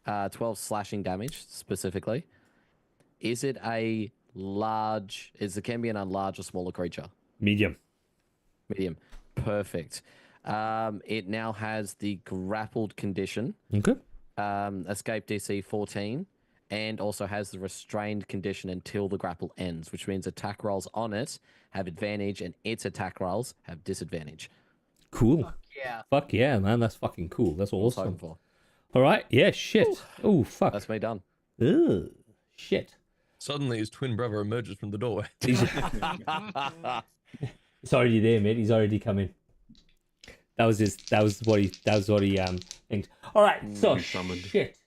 12 slashing damage, specifically. Is the Cambion a large or smaller creature? Medium. Medium. Perfect. It now has the grappled condition. Okay. Escape DC 14. And also has the restrained condition until the grapple ends, which means attack rolls on it have advantage and its attack rolls have disadvantage. Cool. Yeah. Fuck yeah, man. That's fucking cool. That's What I was awesome. hoping for. All right. Yeah, shit. Oh, fuck. That's me done. Ugh, shit. Suddenly, his twin brother emerges from the doorway. He's already there, mate. He's already come in. That was what he thinks. All right. So shit.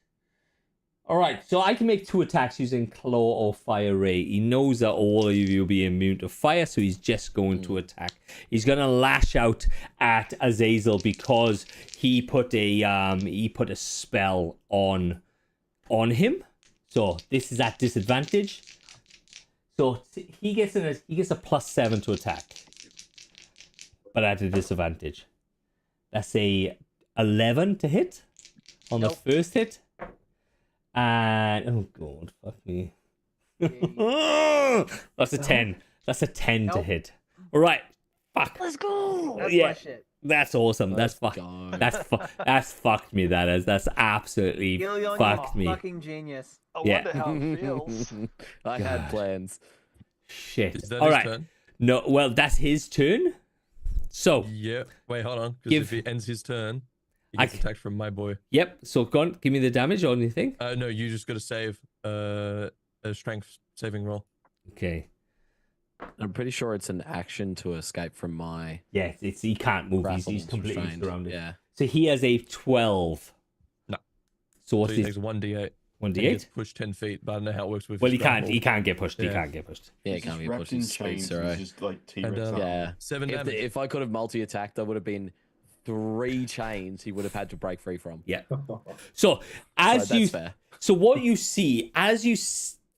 All right, so I can make 2 attacks using Claw or Fire Ray. He knows that all of you will be immune to fire, so he's just going to attack. He's going to lash out at Azazel because he put a spell on him. So this is at disadvantage. So he gets a +7 to attack, but at a disadvantage. That's a 11 to hit on the first hit. And oh god, fuck me. That's a 10. That's a 10 to hit. All right. Fuck. Let's go. That's Yeah. my shit. That's awesome. That's fucked me. That's absolutely Gillian, fucked you me. fucking genius. I Yeah. wonder how it feels. I had plans. Shit. Is that All his right. turn? No, well, that's his turn. So, Yeah. Wait, hold on. Because Give- if it ends his turn, he I gets c- attacked from my boy. yep. So, go on. Give me the damage or anything. No, you just got to save a strength saving roll. Okay. I'm pretty sure it's an action to escape from my Yeah, he can't move. He's grapple completely restrained. surrounded. Yeah. So he has a 12. No. So So what's he his takes 1d8. and he 1d8? gets pushed 10 feet, but I don't know how it works with Well, his he can't. grapple. He can't get pushed. He Yeah. can't get pushed. Yeah, it He's can't just be wrapped pushed. in It's sweet, chains. Zero. He's just like T-Rex. And, arm. Yeah. 7 If, damage. if I could have multi-attacked, that would have been 3 chains he would have had to break free from. Yeah. So as So you, that's fair. so what you see as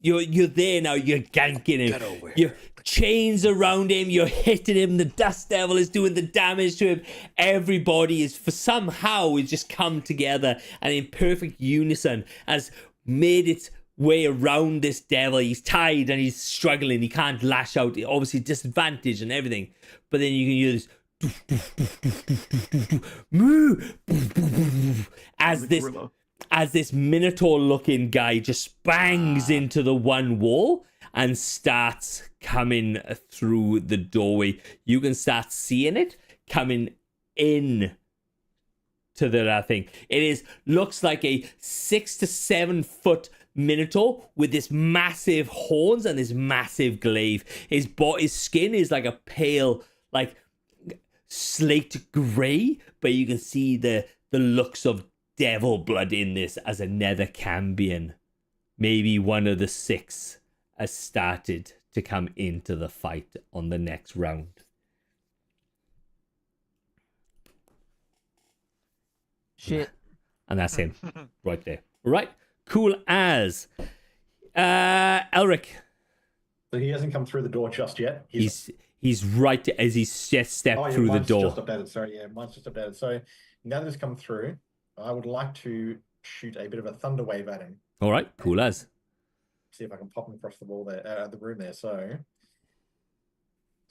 you're there now. You're ganking him. Your chains around him. You're hitting him. The Dust Devil is doing the damage to him. Everybody is somehow it's just come together and in perfect unison has made its way around this devil. He's tied and he's struggling. He can't lash out. Obviously disadvantage and everything. But then you can use as this. Gorilla. As this Minotaur-looking guy just bangs into the one wall and starts coming through the doorway, you can start seeing it coming in to the thing. It looks like a 6 to 7 foot Minotaur with this massive horns and this massive glaive. His skin is like a pale, like slate grey, but you can see the looks of devil blood in this as a nether Cambion. Maybe one of the 6 has started to come into the fight on the next round. Shit. And that's him right there. Right? Cool as. Elric. So he hasn't come through the door just yet. He's He's right as he just stepped Oh, yeah, through the mine's door. just updated. Sorry, yeah, mine's just updated. So now that it's come through, I would like to shoot a bit of a thunder wave at him. All right, cool as. See if I can pop him across the wall there, the room there. So let's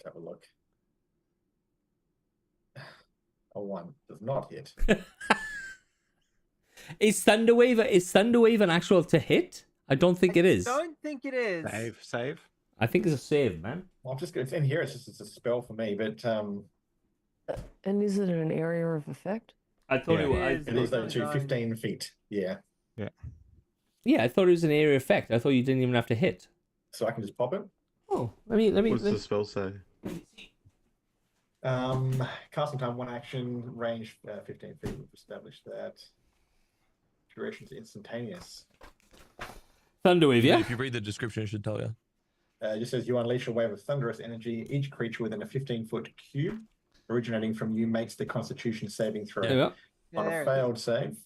have a look. A 1 does not hit. Is Thunderwave an actual to hit? I don't think it is. Don't think it is. Save. I think it's a save, man. Well, it's in here. It's a spell for me, but And is it an area of effect? I thought Yeah. it it is though to 15 feet. Yeah, Yeah, I thought it was an area effect. I thought you didn't even have to hit. so I can just pop it. Oh, let me. What's the spell say? Casting time 1 action, range 15 feet. We've established that. Duration's instantaneous. Thunderwave, yeah. If you read the description, it should tell you. It just says you unleash a wave of thunderous energy. Each creature within a 15-foot cube originating from you makes the Constitution saving throw. There we go. On There a it failed save.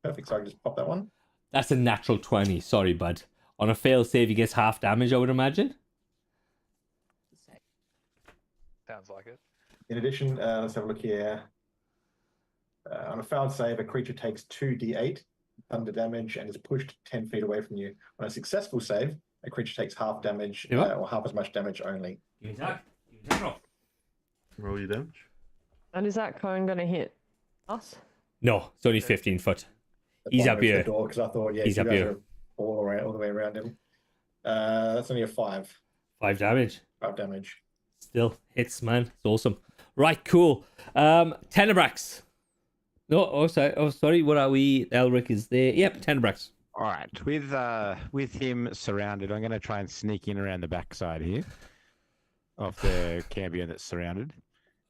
Perfect. So I can just pop that one. That's a natural 20. Sorry, bud. On a fail save, he gets half damage, I would imagine. Sounds like it. In addition, let's have a look here. On a failed save, a creature takes 2d8 thunder damage and is pushed 10 feet away from you. On a successful save, a creature takes half damage or half as much damage only. Give me that. Give me that roll. Roll your damage. And is that cone going to hit us? No, it's only 15 foot. He's up here. Because I thought, yeah, He's you up guys here. are all the way around him. That's only a 5. 5 damage. 5 damage. Still hits, man. It's awesome. Right, cool. Tenebrax. No, sorry. What are we? Elric is there. Yep, Tenebrax. All right, with him surrounded, I'm going to try and sneak in around the backside here of the Cambion that's surrounded.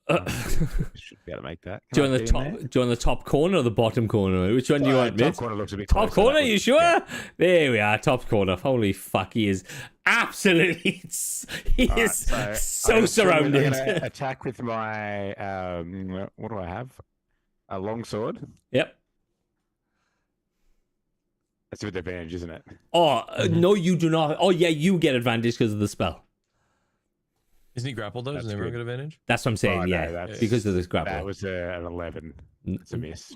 Should be able to make that. Do you Can want I the be in top? there? Do you want the top corner or the bottom corner? Which one do you want, Top mate? corner looks a bit Top closer, corner, that you would- sure? yeah. There we are, top corner. Holy fuck, he is absolutely. He All right, is so I'm gonna surrounded. attack with my what do I have? A longsword. Yep. That's with advantage, isn't it? Oh no, you do not. Oh yeah, you get advantage because of the spell. Isn't he grappled though? Doesn't That's everyone good. get advantage? That's what I'm saying. Oh, no, yeah, that's- because of this grapple. That was an 11. It's a miss.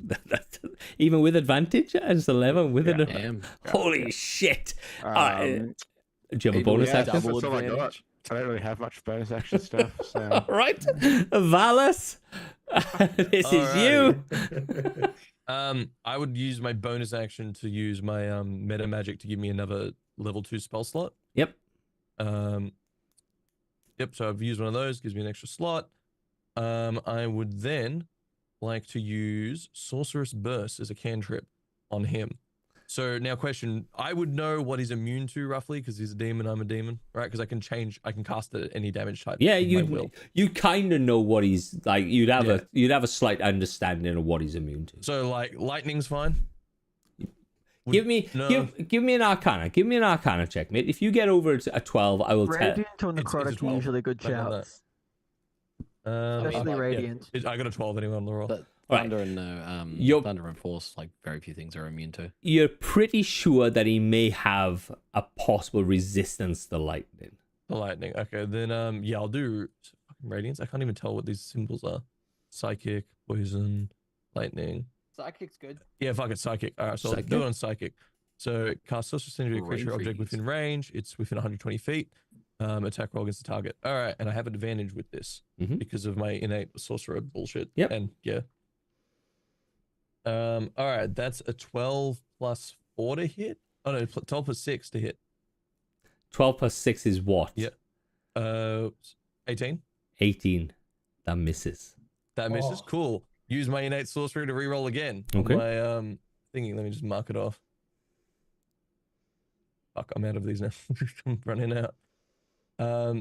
Even with advantage, it's 11 with it. Damn. Holy shit! Alright, Um, do you have a Even bonus with action? that's double all I got. advantage. I don't really have much bonus action stuff. So All right, Valis, this is you. I would use my bonus action to use my meta magic to give me another level 2 spell slot. Yep. Yep, so I've used one of those, gives me an extra slot. I would then like to use Sorcerous Burst as a cantrip on him. So now question, I would know what he's immune to roughly because he's a demon, I'm a demon, right? Because I can cast it at any damage type. Yeah, of my will. you kind of know what he's like. You'd have Yeah. you'd have a slight understanding of what he's immune to. So like lightning's fine. Would- Give me give me an Arcana. Give me an Arcana check, mate. If you get over a 12, I will tell. Radiant or It's a necrotic are 12. usually good Like on that. shouts. Yeah, Especially Radiant. I got a 12 anyway on the roll. But Right. Thunder and no, You're- Thunder and Force, like very few things are immune to. You're pretty sure that he may have a possible resistance to lightning. The lightning. Okay, then yeah, I'll do fucking radiance. I can't even tell what these symbols are. Psychic, poison, lightning. Psychic's good. Yeah, fuck it, psychic. All right, so I'll do Psychic. it on psychic. So cast Sorcerous Energy, a creature Range object reads. within range. It's within 120 feet. Attack roll against the target. All right, and I have advantage with this Mhm. because of my innate sorcerer bullshit. Yep. And yeah. All right, that's a 12 plus 4 to hit. Oh no, 12 plus 6 to hit. 12 plus 6 is what? Yeah. 18. 18. That misses. That misses. Oh. Cool. Use my innate sorcery to reroll again. Okay. On my thingy. Let me just mark it off. Fuck, I'm out of these now. I'm running out.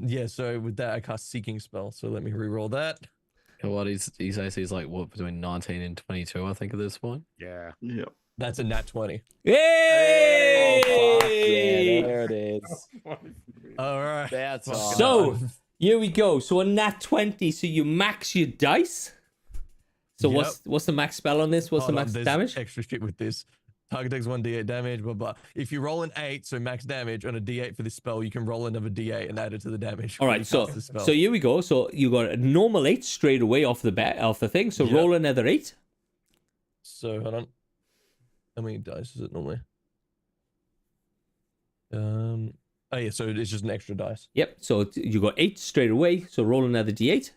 Yeah, so with that I cast Seeking Spell. So let me reroll that. You know what? His AC is like what between 19 and 22, I think, at this point. yeah. Yep. That's a nat 20. Yay! there it is. All right. That's Fucking So, hell. here we go. So a nat 20, so you max your dice. So Yep. what's the max spell on this? What's Hold the on, max there's damage? extra shit with this. Target takes 1d8 damage, but if you roll an 8, so max damage on a d8 for this spell, you can roll another d8 and add it to the damage. All when right, you so cast the spell. so here we go. So you got a normal 8 straight away off the thing. So Yep. roll another 8. So hold on. How many dice is it normally? Oh yeah, so it's just an extra dice. Yep. So you got 8 straight away. So roll another d8.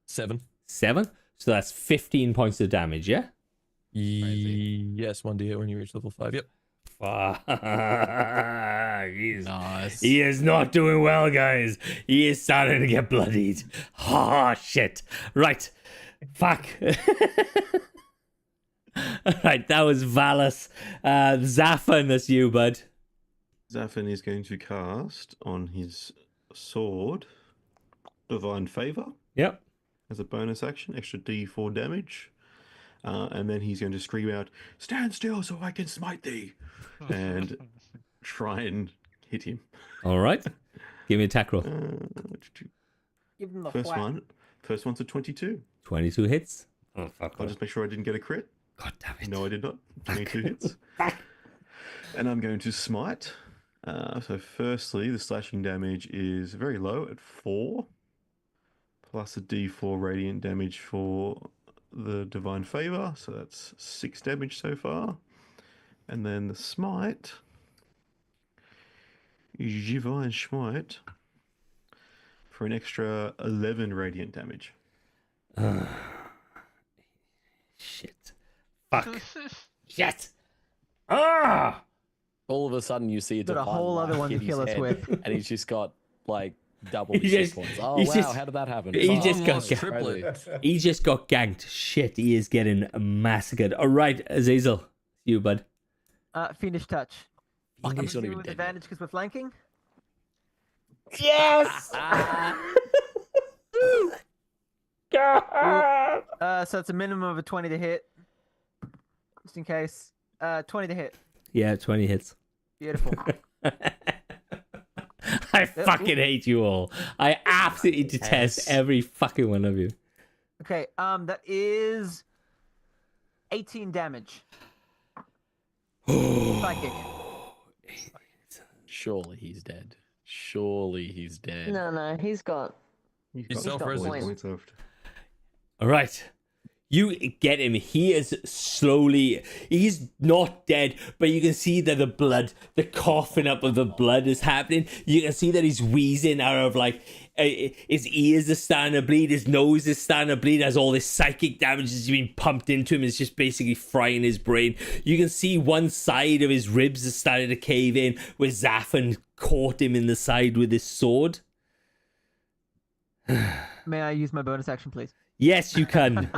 7. 7. So that's 15 points of damage. Yeah. Yes, 1d8 when you reach level 5. Yep. Fuck. Nice. He is not doing well, guys. He is starting to get bloodied. Oh, shit. Right. Fuck. Right, that was Valis. Zafan, that's you, bud. Zafin is going to cast on his sword Divine Favor Yep. as a bonus action, extra d4 damage. And then he's going to scream out, "Stand still so I can smite thee!" and try and hit him. All right. Give me an attack roll. Give him the First one's a 22. 22 hits. Oh, fuck. I'll just make sure I didn't get a crit. God damn it. No, I did not. 22 hits. And I'm going to smite. So firstly, the slashing damage is very low at 4. Plus a d4 radiant damage for the Divine Favor. So that's 6 damage so far. And then the smite. Divine Smite. For an extra 11 radiant damage. Shit. Fuck. Shit. Ah! All of a sudden, you see a Got a divine whole light other one to hit his kill us head, with. and he's just got like double He his hit just- points. Oh he's wow, just- how did that happen? he Oh, just got Almost ga- triplet. He just got ganked. Shit, he is getting massacred. All right, Azazel. You, bud. Fiendish touch. Fuck, I'm he's not gonna do even with dead. advantage because we're flanking. Yes! So it's a minimum of a 20 to hit. Just in case. 20 to hit. Yeah, 20 hits. Beautiful. I fucking hate you all. I absolutely detest Yes. every fucking one of you. Okay, that is 18 damage. Psychic. Surely he's dead. Surely he's dead. No, he's got. He's He's got self-resist. points left. All right. You get him. He is slowly. He's not dead, but you can see that the coughing up of the blood is happening. You can see that he's wheezing out of like his ears are starting to bleed, his nose is starting to bleed as all this psychic damage is being pumped into him. It's just basically frying his brain. You can see one side of his ribs is starting to cave in, where Zafin caught him in the side with his sword. May I use my bonus action, please? Yes, you can.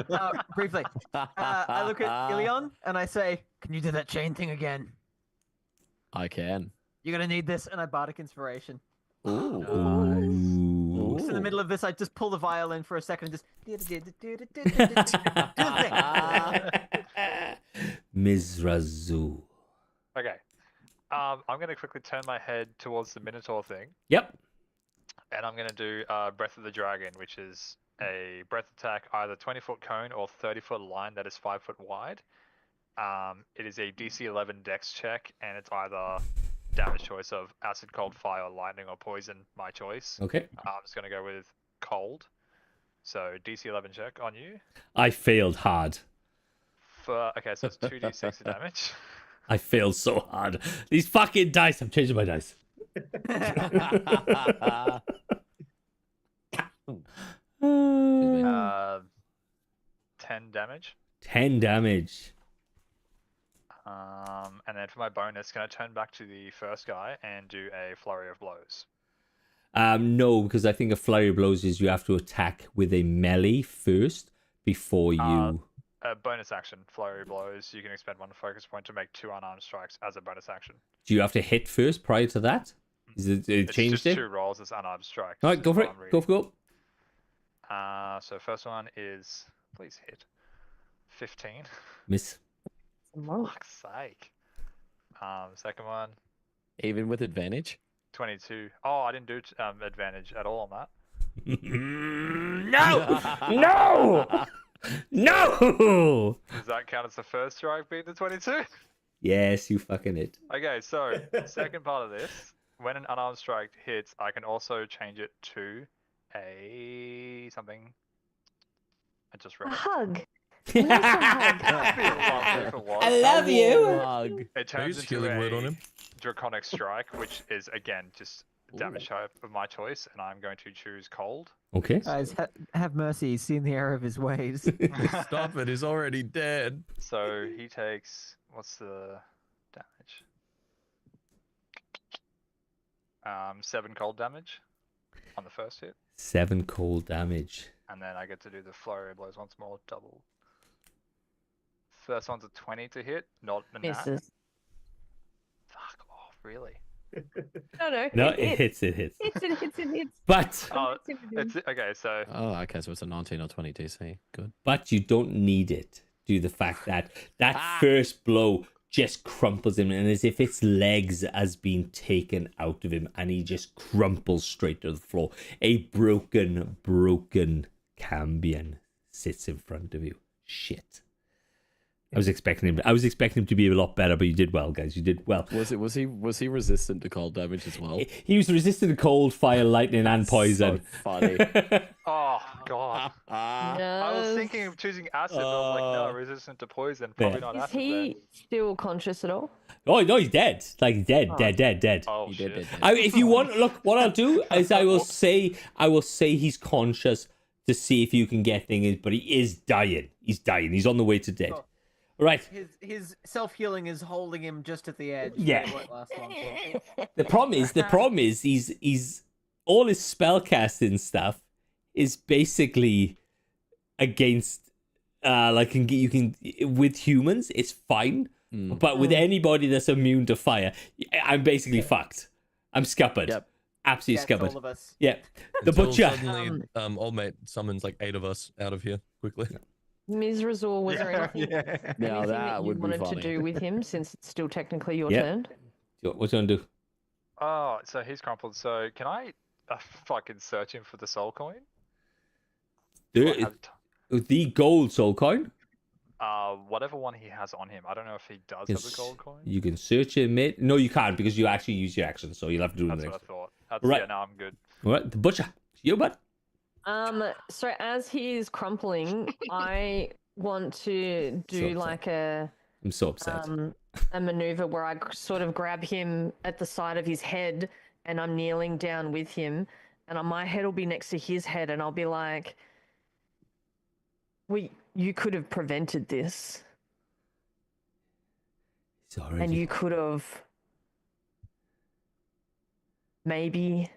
Briefly. I look at Ilion and I say, "Can you do that chain thing again? I can. You're gonna need this." And I bardic inspiration. Ooh. Ooh. Just in the middle of this, I just pull the violin for a second and just do the thing. Mizrazu. Okay. I'm going to quickly turn my head towards the Minotaur thing, Yep. and I'm going to do Breath of the Dragon, which is a breath attack, either 20-foot cone or 30-foot line that is 5 foot wide. It is a DC 11 Dex check, and it's either damage choice of acid, cold, fire, lightning, or poison. My choice. Okay. I'm just going to go with cold. So DC 11 check on you. I failed hard. Okay, so it's 2d6 of damage. I failed so hard. These fucking dice. I'm changing my dice. 10 damage. 10 damage. And then for my bonus, can I turn back to the first guy and do a flurry of blows? No, because I think a flurry of blows is you have to attack with a melee first before you. Bonus action, flurry of blows. You can expend 1 focus point to make 2 unarmed strikes as a bonus action. Do you have to hit first prior to that? Is it It's changed just it? 2 rolls as unarmed strikes. All right, go is for what it. I'm Go reading. for it. So first one is, please hit, 15. Miss. Fuck's sake. Second one, Even with advantage? 22. Oh, I didn't do advantage at all on that. No! No! No! Does that count as the first strike being the 22? Yes, you fucking it. Okay, so second part of this, when an unarmed strike hits, I can also change it to a something. I just A read it. hug. Nice hug. That'd be lovely if it was. I love you. Hug. It I turns use into healing word on a him. draconic strike, which is again just damage type of my choice, and I'm going to choose cold. Okay. Guys, have mercy. He's seen the error of his ways. Stop it! He's already dead. So he takes what's the damage? 7 cold damage on the first hit, 7 cold damage. and then I get to do the flurry of blows once more, double. First one's a 20 to hit, not a nat. Misses. Fuck off, really? No. No, it it hits, it hits. Hits. But Oh, it's okay. So Oh, okay, so it's a 19 or 20 DC. Good. you don't need it due to the fact that first blow just crumples him, and as if its legs has been taken out of him, and he just crumples straight to the floor. A broken Cambion sits in front of you. Shit. I was expecting him to be a lot better, but you did well, guys. You did well. Was he resistant to cold damage as well? He was resistant to cold, fire, lightning, and poison. So funny. oh god. I was Yes. thinking of choosing acid, but I was like, no, resistant to poison, probably not Is acid. he still conscious at all? Oh no, he's dead. Like he's dead. Oh He shit. did. If you want, look, what I'll do is I will say he's conscious to see if you can get things, but he is dying. He's dying. He's on the way to death. Oh. Right. His self healing is holding him just at the edge. Yeah. It won't last long. The problem is he's all his spellcasting stuff is basically against you can with humans it's fine, but with anybody that's immune to fire, I'm basically fucked. I'm scuppered. Yep. Absolutely Yes, scuppered. all of us. Yeah. The Until butcher. Suddenly, old mate summons like 8 of us out of here quickly. Ms. Razor, was there anything, Now anything that that you would be wanted to funny. do with him since it's still technically your Yeah. turn? What's he gonna do? Oh, so he's crumpled. So can I fucking search him for the soul coin? Do I have The gold soul coin. whatever one he has on him. I don't know if he does have Yes. the gold coin. You can search it, mate. No, you can't because you actually use your action, so you'll have to do it That's the what I next. thought. That's, Right. Yeah, no, I'm good. All right, the butcher. You bud. So as he is crumpling, I want to do upset. like a I'm so upset. a maneuver where I sort of grab him at the side of his head and I'm kneeling down with him, and my head will be next to his head, and I'll be like, you could have prevented this, It's already. and you could have maybe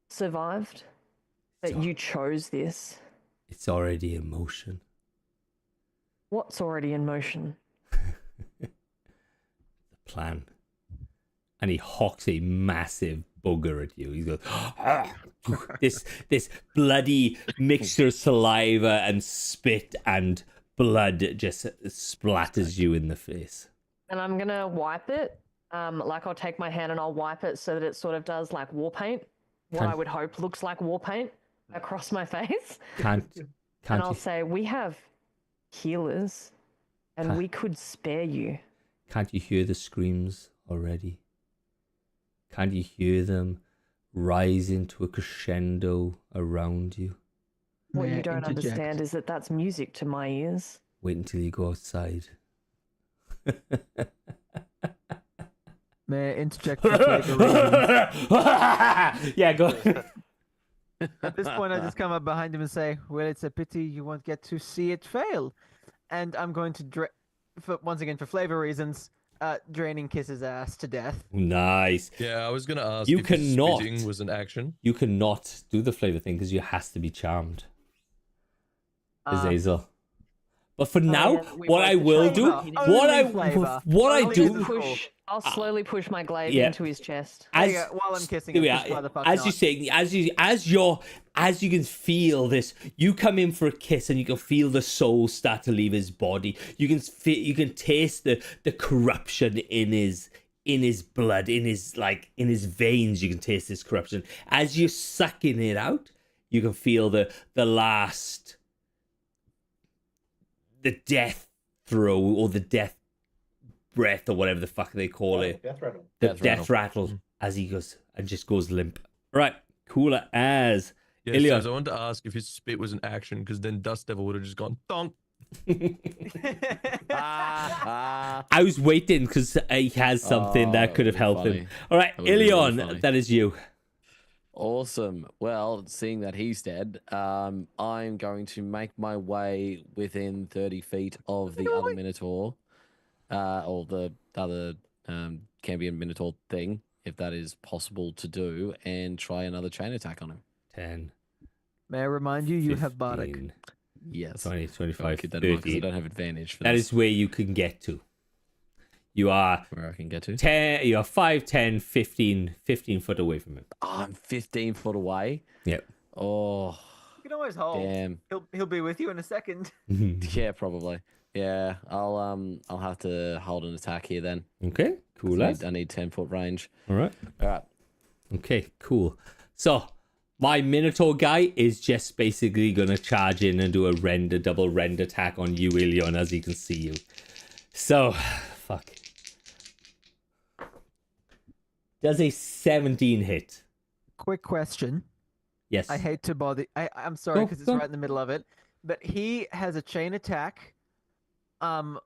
survived, but Sorry. you chose this. It's already in motion. What's already in motion? The plan. And he hawks a massive booger at you. He goes, this bloody mixture of saliva and spit and blood just splatters you in the face. And I'm gonna wipe it. Like I'll take my hand and I'll wipe it so that it sort of does like war paint. What Can't- I would hope looks like war paint across my face. Can't And I'll you say, we have healers and Can't- we could spare you. can't you hear the screams already? Can't you hear them rise into a crescendo around you? What May I you don't interject? understand is that that's music to my ears. Wait until you go outside. May I interject for flavor reasons? Yeah, go. At this point, I just come up behind him and say, "Well, it's a pity you won't get to see it fail." And I'm going to, once again, for flavor reasons, draining kiss his ass to death. Nice. Yeah, I was gonna ask. You if his cannot. spitting was an action. You cannot do the flavor thing because you has to be charmed. Azazel. But for now, yeah, we what won't I will do, flavor. what I Only flavor. what I Only do, flavor. I'll slowly push my glaive Yeah. into his chest. There as you go, while I'm kissing there him, we push are. motherfucker As you not. say, as you can feel this, you come in for a kiss and you can feel the soul start to leave his body. You can taste the corruption in his blood, in his veins. You can taste this corruption as you're sucking it out. You can feel the last death throw or the death breath or whatever the fuck they call it. Death rattle. The death rattle as he goes and just goes limp. Right, cooler as. Yeah, Ilion. so I wanted to ask if his spit was an action, because then Dust Devil would have just gone thonk. I was waiting because he has something that could have helped him. All right, That would've been really Ilion, funny. that is you. Awesome. Well, seeing that he's dead, I'm going to make my way within 30 feet of the other Minotaur, or the other Cambion Minotaur thing, if that is possible to do, and try another chain attack on him. 10, May I remind you, you have Bardic. 15, Yes. 20, I'll 25, keep that in mind 'cause I 30. don't have advantage for That this. is where you can get to. You are Where I can get to. 10, you are 5, 10, 15 foot away from him. Oh, I'm 15 foot away. Yep. Oh, You can always hold. damn. He'll be with you in a second. Yeah, probably. Yeah, I'll have to hold an attack here then. Okay, cool. I As. need 10-foot range. All right. All right. Okay, cool. So my Minotaur guy is just basically gonna charge in and do a double rend attack on you, Ilion, as he can see you. So, fuck. Does a 17 hit? Quick question. Yes. I hate to bother. I'm sorry Go, because it's go. right in the middle of it. But he has a chain attack, on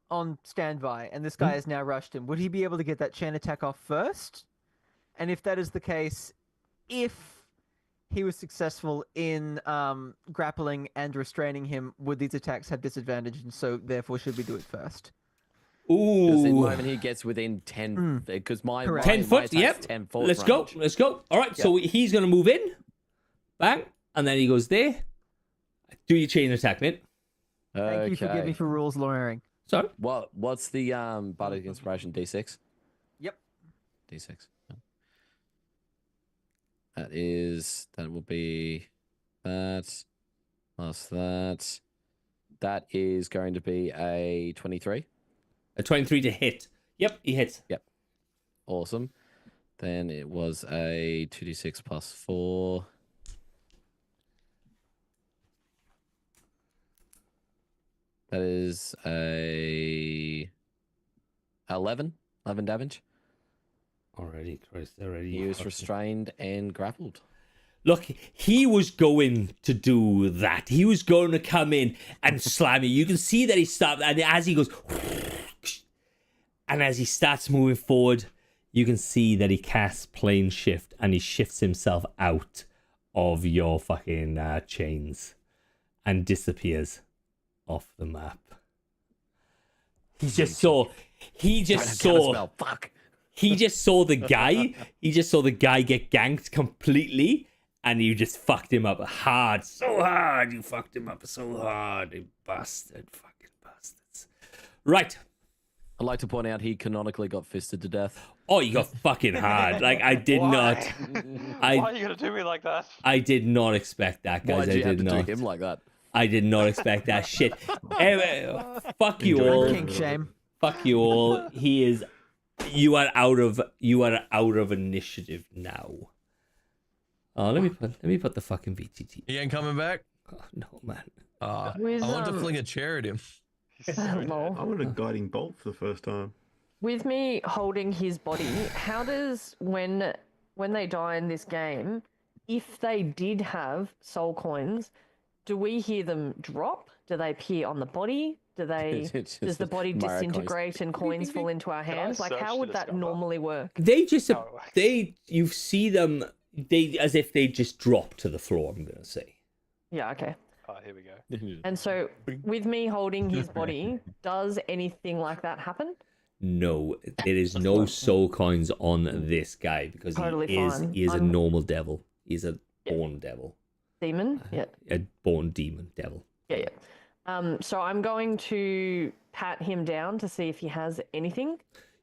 standby, and this guy has now rushed him. Would he be able to get that chain attack off first? And if that is the case, if he was successful in grappling and restraining him, would these attacks have disadvantage? And so therefore, should we do it first? Because the Ooh. moment he gets within 10, because my Correct. 10 my foot, attack's yep. 10 foot Let's go. range. Let's go. All right, so he's going to move in. Bang. And then he goes there. Do your chain attack, mate. Thank you, forgive me Okay. for rules lawyering. Sorry. What's the Bardic Inspiration? D6? Yep. D6. That will be that plus that. That is going to be a 23. A 23 to hit. Yep, he hits. Awesome. Then it was a 2d6 plus 4. That is a 11 damage. Already, Christ, already. He was restrained and grappled. Look, he was going to do that. He was going to come in and slam you. You can see that he stopped, and as he goes, and as he starts moving forward, you can see that he casts plane shift, and he shifts himself out of your fucking chains, and disappears off the map. He just saw. He just saw. Fuck. He just saw the guy. He just saw the guy get ganked completely, and you just fucked him up hard, so hard. You fucked him up so hard, you bastard, fucking bastards. Right. I'd like to point out he canonically got fisted to death. Oh, you got fucking hard. Like I did not. Why are you gonna do me like that? I did not expect that, guys. Why'd I you have did to not. do him like that? I did not expect that shit. Anyway, fuck you Enjoy all. the King shame. Fuck you all. He is. You are out of initiative now. Oh, let me put the fucking VTT. He ain't coming back. Oh, no, man. I With, want to fling a chair at him. He's so dead. lol. I wanted a guiding bolt for the first time. With me holding his body, how does when they die in this game, if they did have soul coins, do we hear them drop? Do they appear on the body? Do they? It's Does the just body Mario coins. disintegrate and coins fall into our Can I hands? Like, search how to would that discover? normally work? They just How it works. you see them as if they just drop to the floor. I'm gonna say. Yeah, okay. Oh, here we go. And so, with me holding his body, does anything like that happen? No, there is no soul coins on this guy because Totally he is fine. he is a I'm- normal devil. He's a born devil, Demon? Yeah, a born demon devil. yeah. So I'm going to pat him down to see if he has anything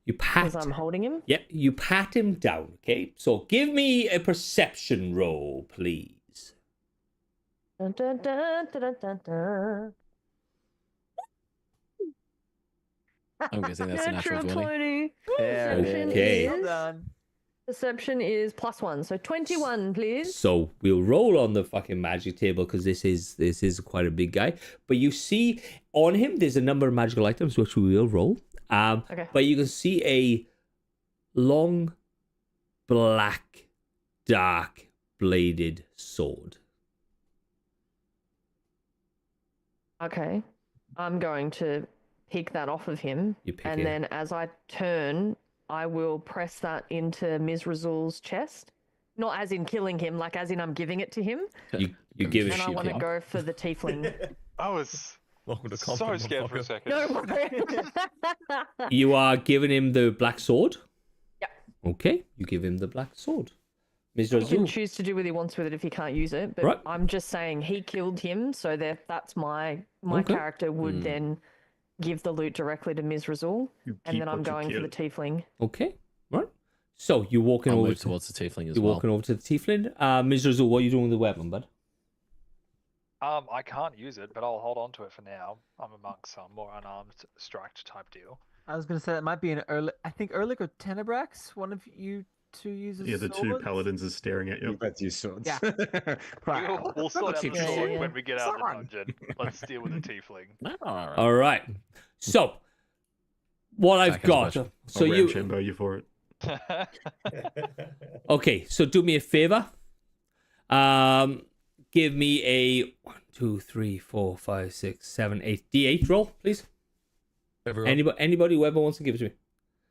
You pat. as I'm holding him. Yep, you pat him down. Okay, so give me a perception roll, please. Dun, dun, dun, dun, dun, dun, dun. I'm guessing that's a natural 20. 20. There it is. Okay. Well done. Perception is +1, so 21, please. So we'll roll on the fucking magic table because this is quite a big guy. But you see on him there's a number of magical items which we will roll. Okay. But you can see a long, black, dark bladed sword. Okay. I'm going to pick that off of him. You pick and it. then as I turn, I will press that into Ms. Razul's chest. Not as in killing him, like as in I'm giving it to him. You give it. And I want to go for the tiefling. I was Welcome to so combat, scared for a motherfucker. second. No worry. You are giving him the black sword. Yeah. Okay, you give him the black sword. Ms. He can Razul. choose to do what he wants with it if he can't use it. But Right. I'm just saying he killed him, so that's my Okay. character would then give the loot directly to Ms. Razul, You and keep then I'm what you going for the kill. tiefling. Okay, right. So you're walking I'll over move towards the tiefling as You're well. walking over to the tiefling. Ms. Razul, what are you doing with the weapon, bud? I can't use it, but I'll hold on to it for now. I'm a monk, so I'm more unarmed strike type deal. I was gonna say that might be an early. I think Erlich or Tenebrax. One of you two uses. Yeah, the two swords? paladins are staring at you. You both use swords. Yeah. We'll sort out the Yeah, sword yeah. when we get out of the Someone. dungeon. Let's deal with the tiefling. Alright. All right. So what I've Second got. question. So I'll you Ramshambo you for it. okay? So do me a favor. Give me a 1, 2, 3, 4, 5, 6, 7, 8 D8 roll, please. Everyone. Anybody whoever wants to give it to me.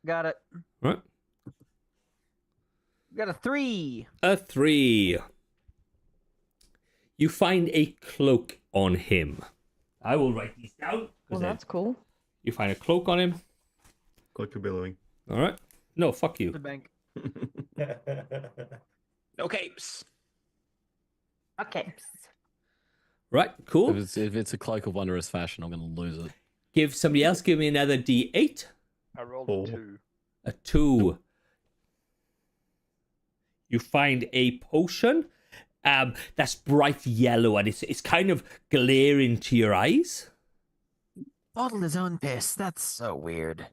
Got it. Right. Got a 3. A 3. You find a cloak on him. I will write these down. 'cause Well, then that's cool. You find a cloak on him. Cloak of billowing. All right. No, fuck you. The bank. No capes. Okay. Right. Cool. If it's a cloak of wondrous fashion, I'm going to lose it. Give somebody else. Give me another D8. I rolled Four. a 2. A 2. You find a potion that's bright yellow and it's kind of glaring to your eyes. Bottled his own piss. That's so weird.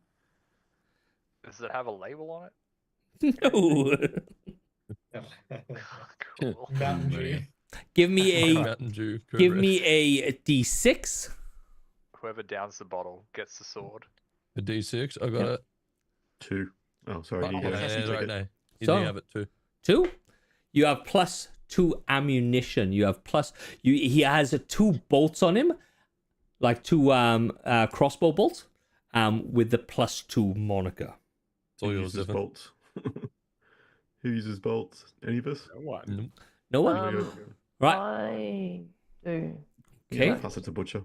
Does it have a label on it? No. Cool. Mountain Dew. Give me a Mountain Dew. give correct. me a D6. Whoever downs the bottle gets the sword. a D6. I got it. 2. Oh, sorry. Oh, You get yeah, it. yeah, You right take now. it. You So- do have it too. 2. You have +2 ammunition. You have he has 2 bolts on him, like 2 crossbow bolts, with the +2 moniker. It's all Who yours, uses Devin. bolts? Who uses bolts? Any of us? Nope. No one. Right. I do. Okay. Pass it to Butcher.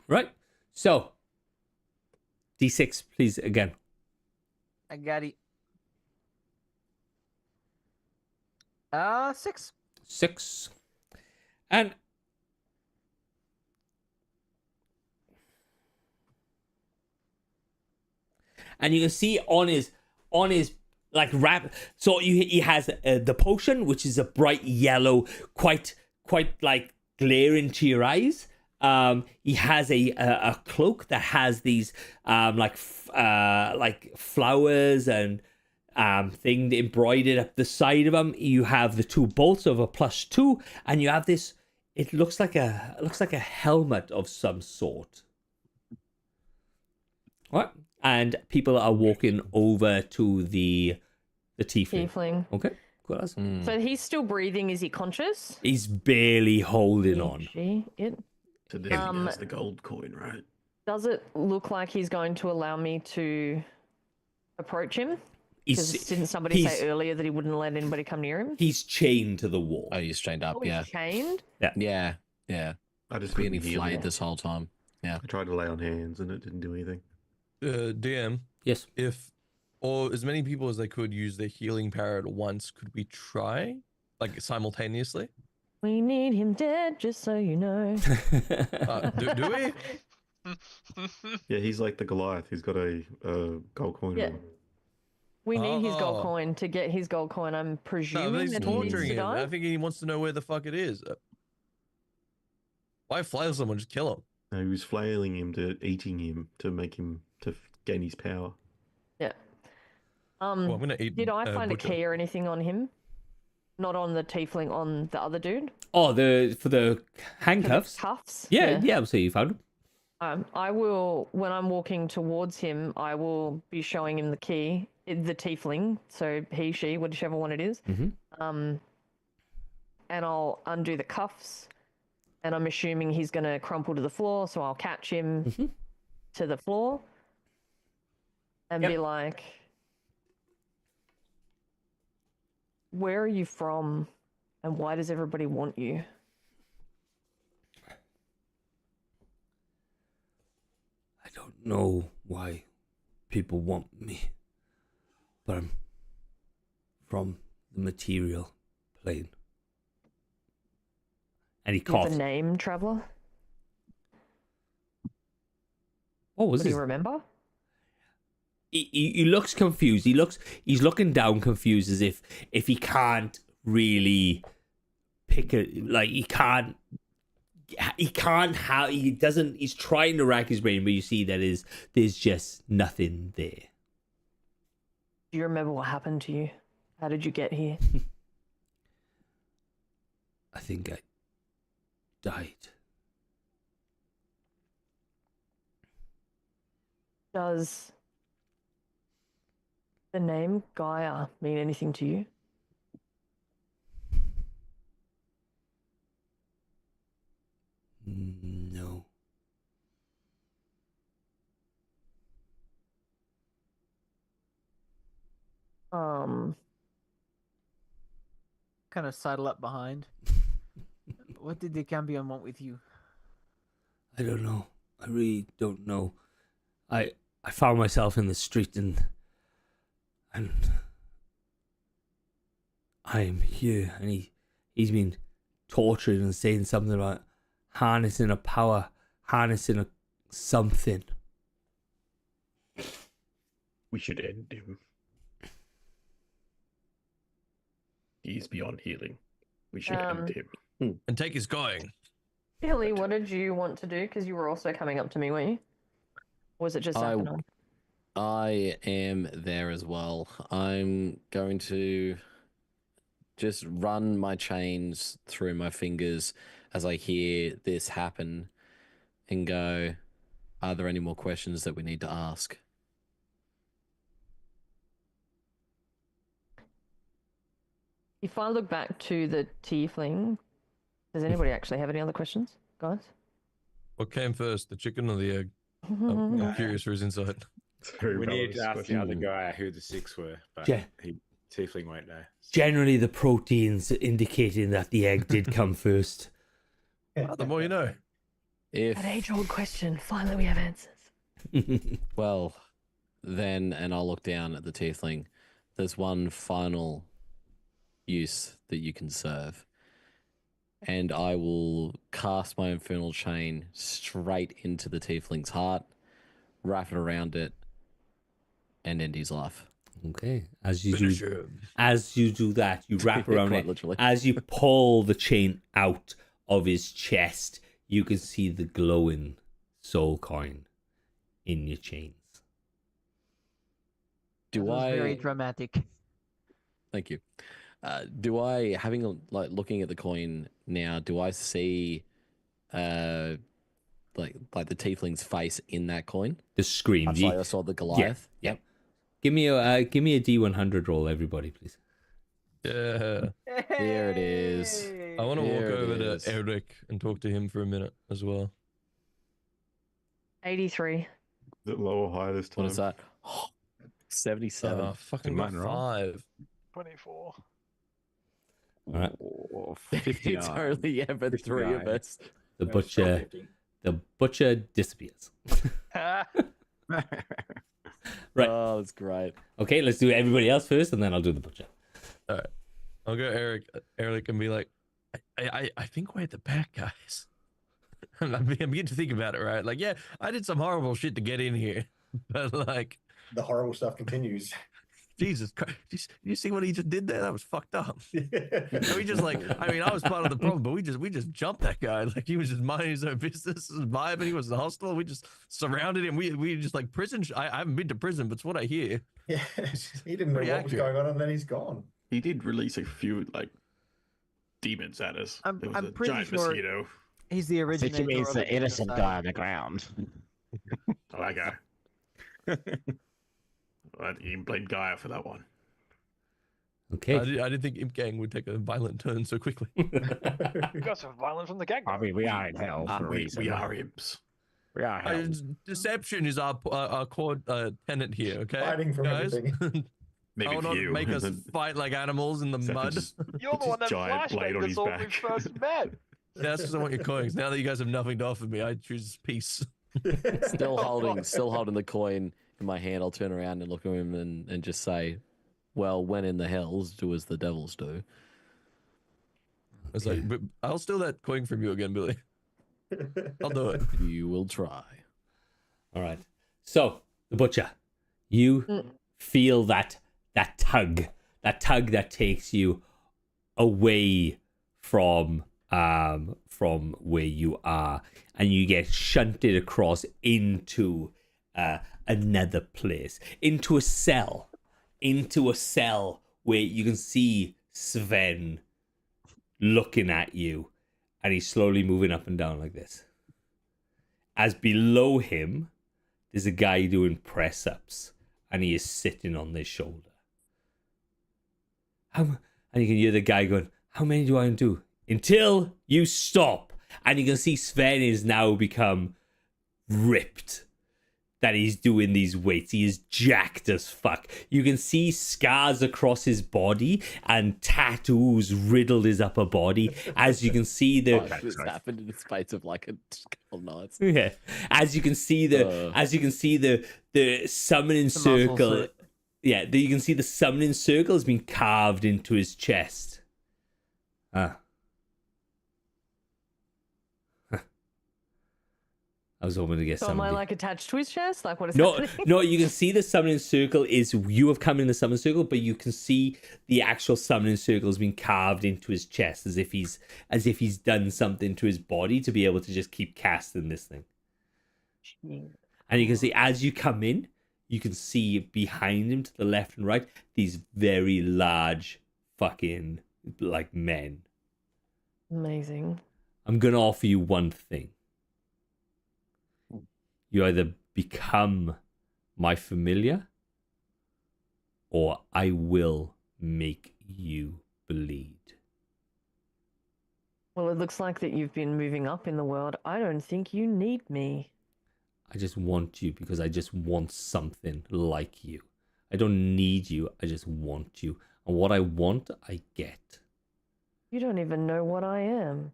Right. So D6, please again. I got it. 6. 6. And you can see on his like wrap. So he has the potion, which is a bright yellow, quite like glaring to your eyes. He has a cloak that has these like flowers and thing embroidered up the side of him. You have the 2 bolts of a +2, and you have this. It looks like a helmet of some sort. What? And people are walking over to the tiefling. Tiefling. Okay, cool. That's- Mm. So he's still breathing. Is he conscious? He's barely holding on. It. So then Um, he has the gold coin, right? Does it look like he's going to allow me to approach him? Because didn't somebody he's- say earlier that he wouldn't let anybody come near him? He's chained to the wall. Oh, he's chained up, Oh, he's yeah. chained? Yeah, yeah. I just Being couldn't heal flayed him. this whole time. I tried to lay on hands and it didn't do anything. DM, Yes. if or as many people as they could use their healing power at once, could we try like simultaneously? We need him dead, just so you know. Do we? Yeah, he's like the Goliath. He's got a gold coin. Yeah. We need his gold Oh. coin to get his gold coin. I'm No, presuming but he's that he needs torturing to him. die. I think he wants to know where the fuck it is. Why flail someone? Just kill him. No, he was flailing him to eating him to make him to gain his power. Yeah. Um, Well, I'm gonna eat. did I find butcher. a key or anything on him? Not on the tiefling, on the other dude. Oh, for the handcuffs. Cuffs. Yeah, yeah. So you found them. I will, when I'm walking towards him, I will be showing him the key, the tiefling, so he, she, whichever one it is. Mhm. And I'll undo the cuffs, and I'm assuming he's going to crumple to the floor, so I'll catch him to the floor and Yep. be like, where are you from, and why does everybody want you? I don't know why people want me, but I'm from the material plane. And he Do you have coughed. a name, traveler? What was Do his? you remember? He looks confused. He's looking down confused as if he can't really pick it. Like he doesn't. He's trying to rack his brain, but you see that there's just nothing there. Do you remember what happened to you? How did you get here? I think I died. Does the name Gaia mean anything to you? No. Kind of sidle up behind. What did the Cambion want with you? I don't know. I really don't know. I found myself in the street and I am here, and he's been tortured and saying something about harnessing a power, harnessing a something. We should end him. He's beyond healing. We should end him. And take his going. Billy, what did you want to do? Because you were also coming up to me, weren't you? Or was it just Zappanon? I am there as well. I'm going to just run my chains through my fingers as I hear this happen and go, are there any more questions that we need to ask? If I look back to the tiefling, does anybody actually have any other questions, guys? What came first, the chicken or the egg? I'm curious for his insight. We need to ask the question. other guy who the six were, but Yeah. Tiefling won't know. Generally, the proteins indicating that the egg did come first. The more you know. If An age-old question. Finally, we have answers. Well, then, and I'll look down at the tiefling, there's one final use that you can serve. And I will cast my infernal chain straight into the tiefling's heart, wrap it around it, and end his life. Okay, as you Finish do, him. as you do that, you wrap around Quite it. literally. As you pull the chain out of his chest, you can see the glowing soul coin in your chains. That Do was I? very dramatic. Thank you. Do I, having like looking at the coin now, do I see, like the tiefling's face in that coin? The scream. Much like I saw the Goliath. Yep. Give me a D100 roll, everybody, please. Yeah. Here it is. I want to walk There it over is. to Eric and talk to him for a minute as well. 83. Is it low or high this time? What is that? 77. Fucking Good got roll. 5. 24. All right. Or it's 59. only, yeah, but three of 59. us. The butcher disappears. Right. Oh, that's great. Okay, let's do everybody else first, and then I'll do the butcher. All right. I'll go Eric and be like, I think we're at the back, guys. I'm beginning to think about it, right? Like, yeah, I did some horrible shit to get in here, but like, The horrible stuff continues. Jesus Christ. You see what he just did there? That was fucked up. And we just like, I mean, I was part of the problem, but we just jumped that guy. Like he was just minding his own business, vibing. He was hostile. We just surrounded him. We just like prison. I haven't been to prison, but it's what I hear. Yeah, he didn't know Pretty what was accurate. going on, and then he's gone. He did release a few like demons at us. I'm There was a pretty giant sure- mosquito. He's the I think originator. he means of the innocent genocide. guy on the ground. Oh, that guy. I even blamed Gaia for that one. Okay. I didn't think Imp Gang would take a violent turn so quickly. You guys are violent from the get I go. mean, we are in hell for a We reason. are imps. We are hell. Deception is our core tenet here. Okay, Fighting from guys. everything. Maybe I will not you. make us and then fight like animals in the Zephyr mud. just- You're the just one that giant blade on flashbanged his us all when we back. first met. That's because I want your coins. Now that you guys have nothing to offer me, I choose peace. Still holding the coin in my hand. I'll turn around and look at him and just say, "Well, when in the hells, do as the devils do." I was like, but I'll steal that coin from you again, Billy. I'll do it. You will try. All right. So the butcher, you feel that tug that takes you away from where you are, and you get shunted across into another place, into a cell where you can see Sven looking at you, and he's slowly moving up and down like this. As below him, there's a guy doing press-ups, and he is sitting on their shoulder. And you can hear the guy going, "How many do I do?" Until you stop. And you can see Sven is now become ripped. That he's doing these weights. He is jacked as fuck. You can see scars across his body and tattoos riddled his upper body. As you can see the This happened in the space of like a couple nights. yeah. As you can see the summoning muscle circle. suit. Yeah, you can see the summoning circle has been carved into his chest. I was hoping to get So am I somebody. like attached to his chest? Like what is No, happening? no, you can see the summoning circle is you have come in the summoning circle, but you can see the actual summoning circle has been carved into his chest as if he's done something to his body to be able to just keep casting this thing. And you can see as you come in, you can see behind him to the left and right these very large fucking like men. Amazing. I'm gonna offer you one thing. You either become my familiar, or I will make you bleed. Well, it looks like that you've been moving up in the world. I don't think you need me. I just want you because I just want something like you. I don't need you, I just want you. And what I want, I get. You don't even know what I am.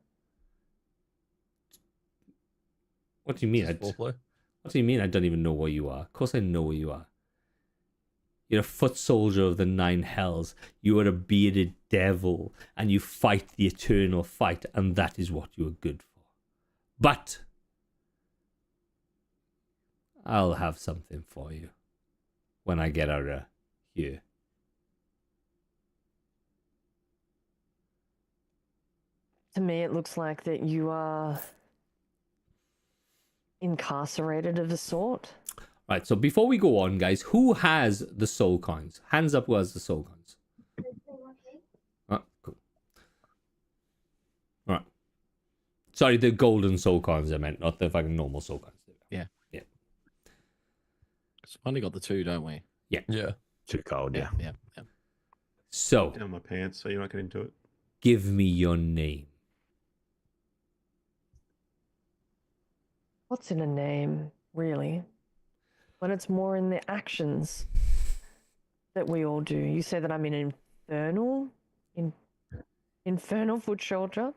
What do you mean? Just foreplay. What do you mean I don't even know what you are? Of course I know what you are. You're a foot soldier of the 9 hells. You are a bearded devil, and you fight the eternal fight, and that is what you are good for. But I'll have something for you when I get out of here. To me, it looks like that you are incarcerated of a sort. Right, so before we go on, guys, who has the soul coins? Hands up who has the soul coins. Oh, cool. All right. Sorry, the golden soul coins I meant, not the fucking normal soul coins. Yeah. Yeah. So finally got the 2, don't we? Yeah. Too cold, yeah. Yeah. So, Down my pants so you're not getting into it. give me your name. What's in a name, really? When it's more in the actions that we all do. You say that I'm an infernal foot soldier.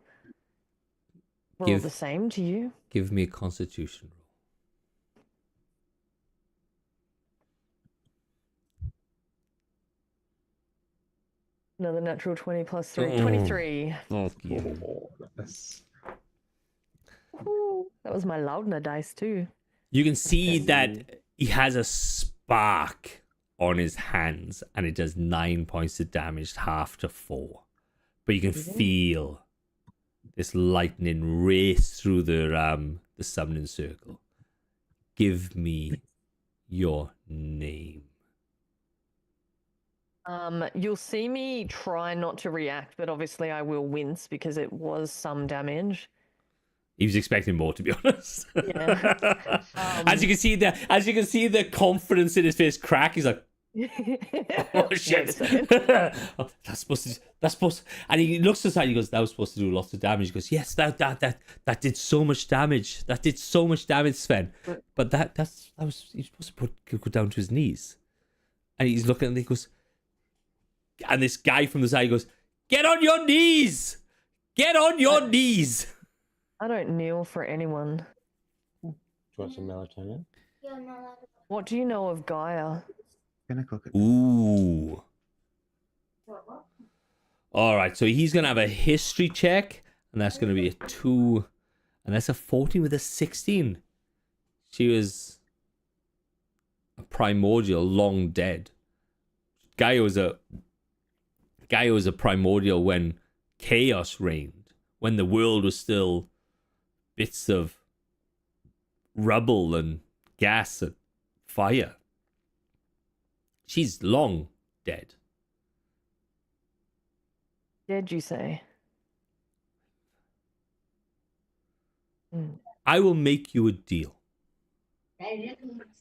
We're all Give- the same to you. Give me a constitution roll. Another natural 20 plus 3. Oh. 23. Fuck you. Oh, that's- Ooh, that was my Laudner dice too. You can see that he has a spark on his hands, and it does 9 points of damage, half to 4. But you can feel this lightning race through the summoning circle. Give me your name. You'll see me try not to react, but obviously I will wince because it was some damage. He was expecting more, to be honest. Yeah. As you can see the confidence in his face crack. He's like, oh shit! Oh, that's supposed to. And he looks aside. He goes, "That was supposed to do lots of damage." He goes, "Yes, that did so much damage. That did so much damage, Sven." But that was he's supposed to go down to his knees. And he's looking, and he goes, and this guy from the side goes, "Get on your knees! Get on your knees!" I don't kneel for anyone. Do you want some melatonin? What do you know of Gaia? Gonna cook it. Ooh. All right, so he's gonna have a history check, and that's gonna be a 2, and that's a 14 with a 16. She was a primordial, long dead. Gaia was a primordial when chaos reigned, when the world was still bits of rubble and gas and fire. She's long dead. Dead, you say? I will make you a deal.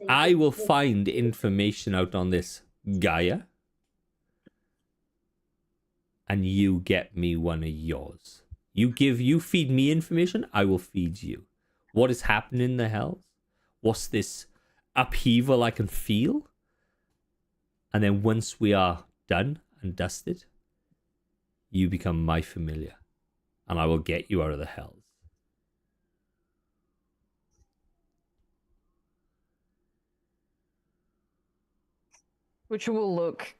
I will find information out on this Gaia, and you get me one of yours. You feed me information, I will feed you. What is happening in the hells? What's this upheaval I can feel? And then once we are done and dusted, you become my familiar, and I will get you out of the hells. Which will look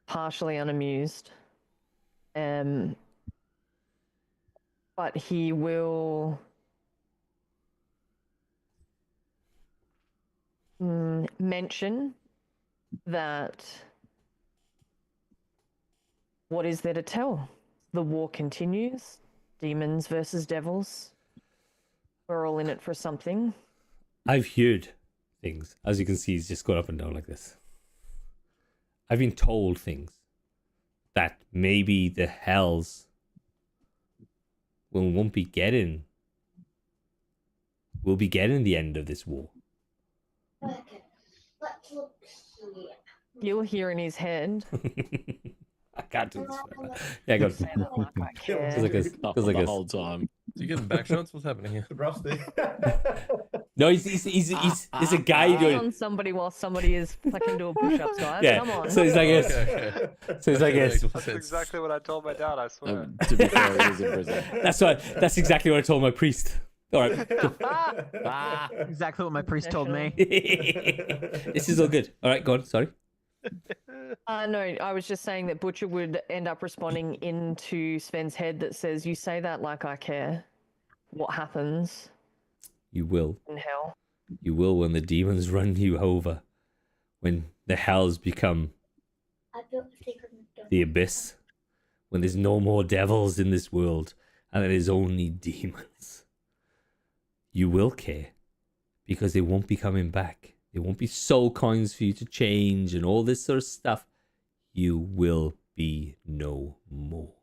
partially unamused. But he will mention that what is there to tell? The war continues. Demons versus devils. We're all in it for something. I've heard things. As you can see, he's just going up and down like this. I've been told things that maybe the hells we'll be getting the end of this war. You'll hear in his head. I can't do this. Yeah, go. The whole time. You getting back shots? What's happening here? Rusty. No, he's a guy doing. On somebody while somebody is fucking doing push-ups, guys. Yeah. Come on. So he's like this. Okay. So he's like this. That's exactly what I told my dad, I swear. To be fair, he is in prison. That's exactly what I told my priest. All right. Exactly what my priest told me. This is all good. All right, go on. Sorry. No, I was just saying that Butcher would end up responding into Sven's head that says, "You say that like I care. What happens You will. in hell?" You will when the demons run you over. When the hells become the abyss. When there's no more devils in this world and there is only demons. You will care. Because they won't be coming back. There won't be soul coins for you to change and all this sort of stuff. You will be no more.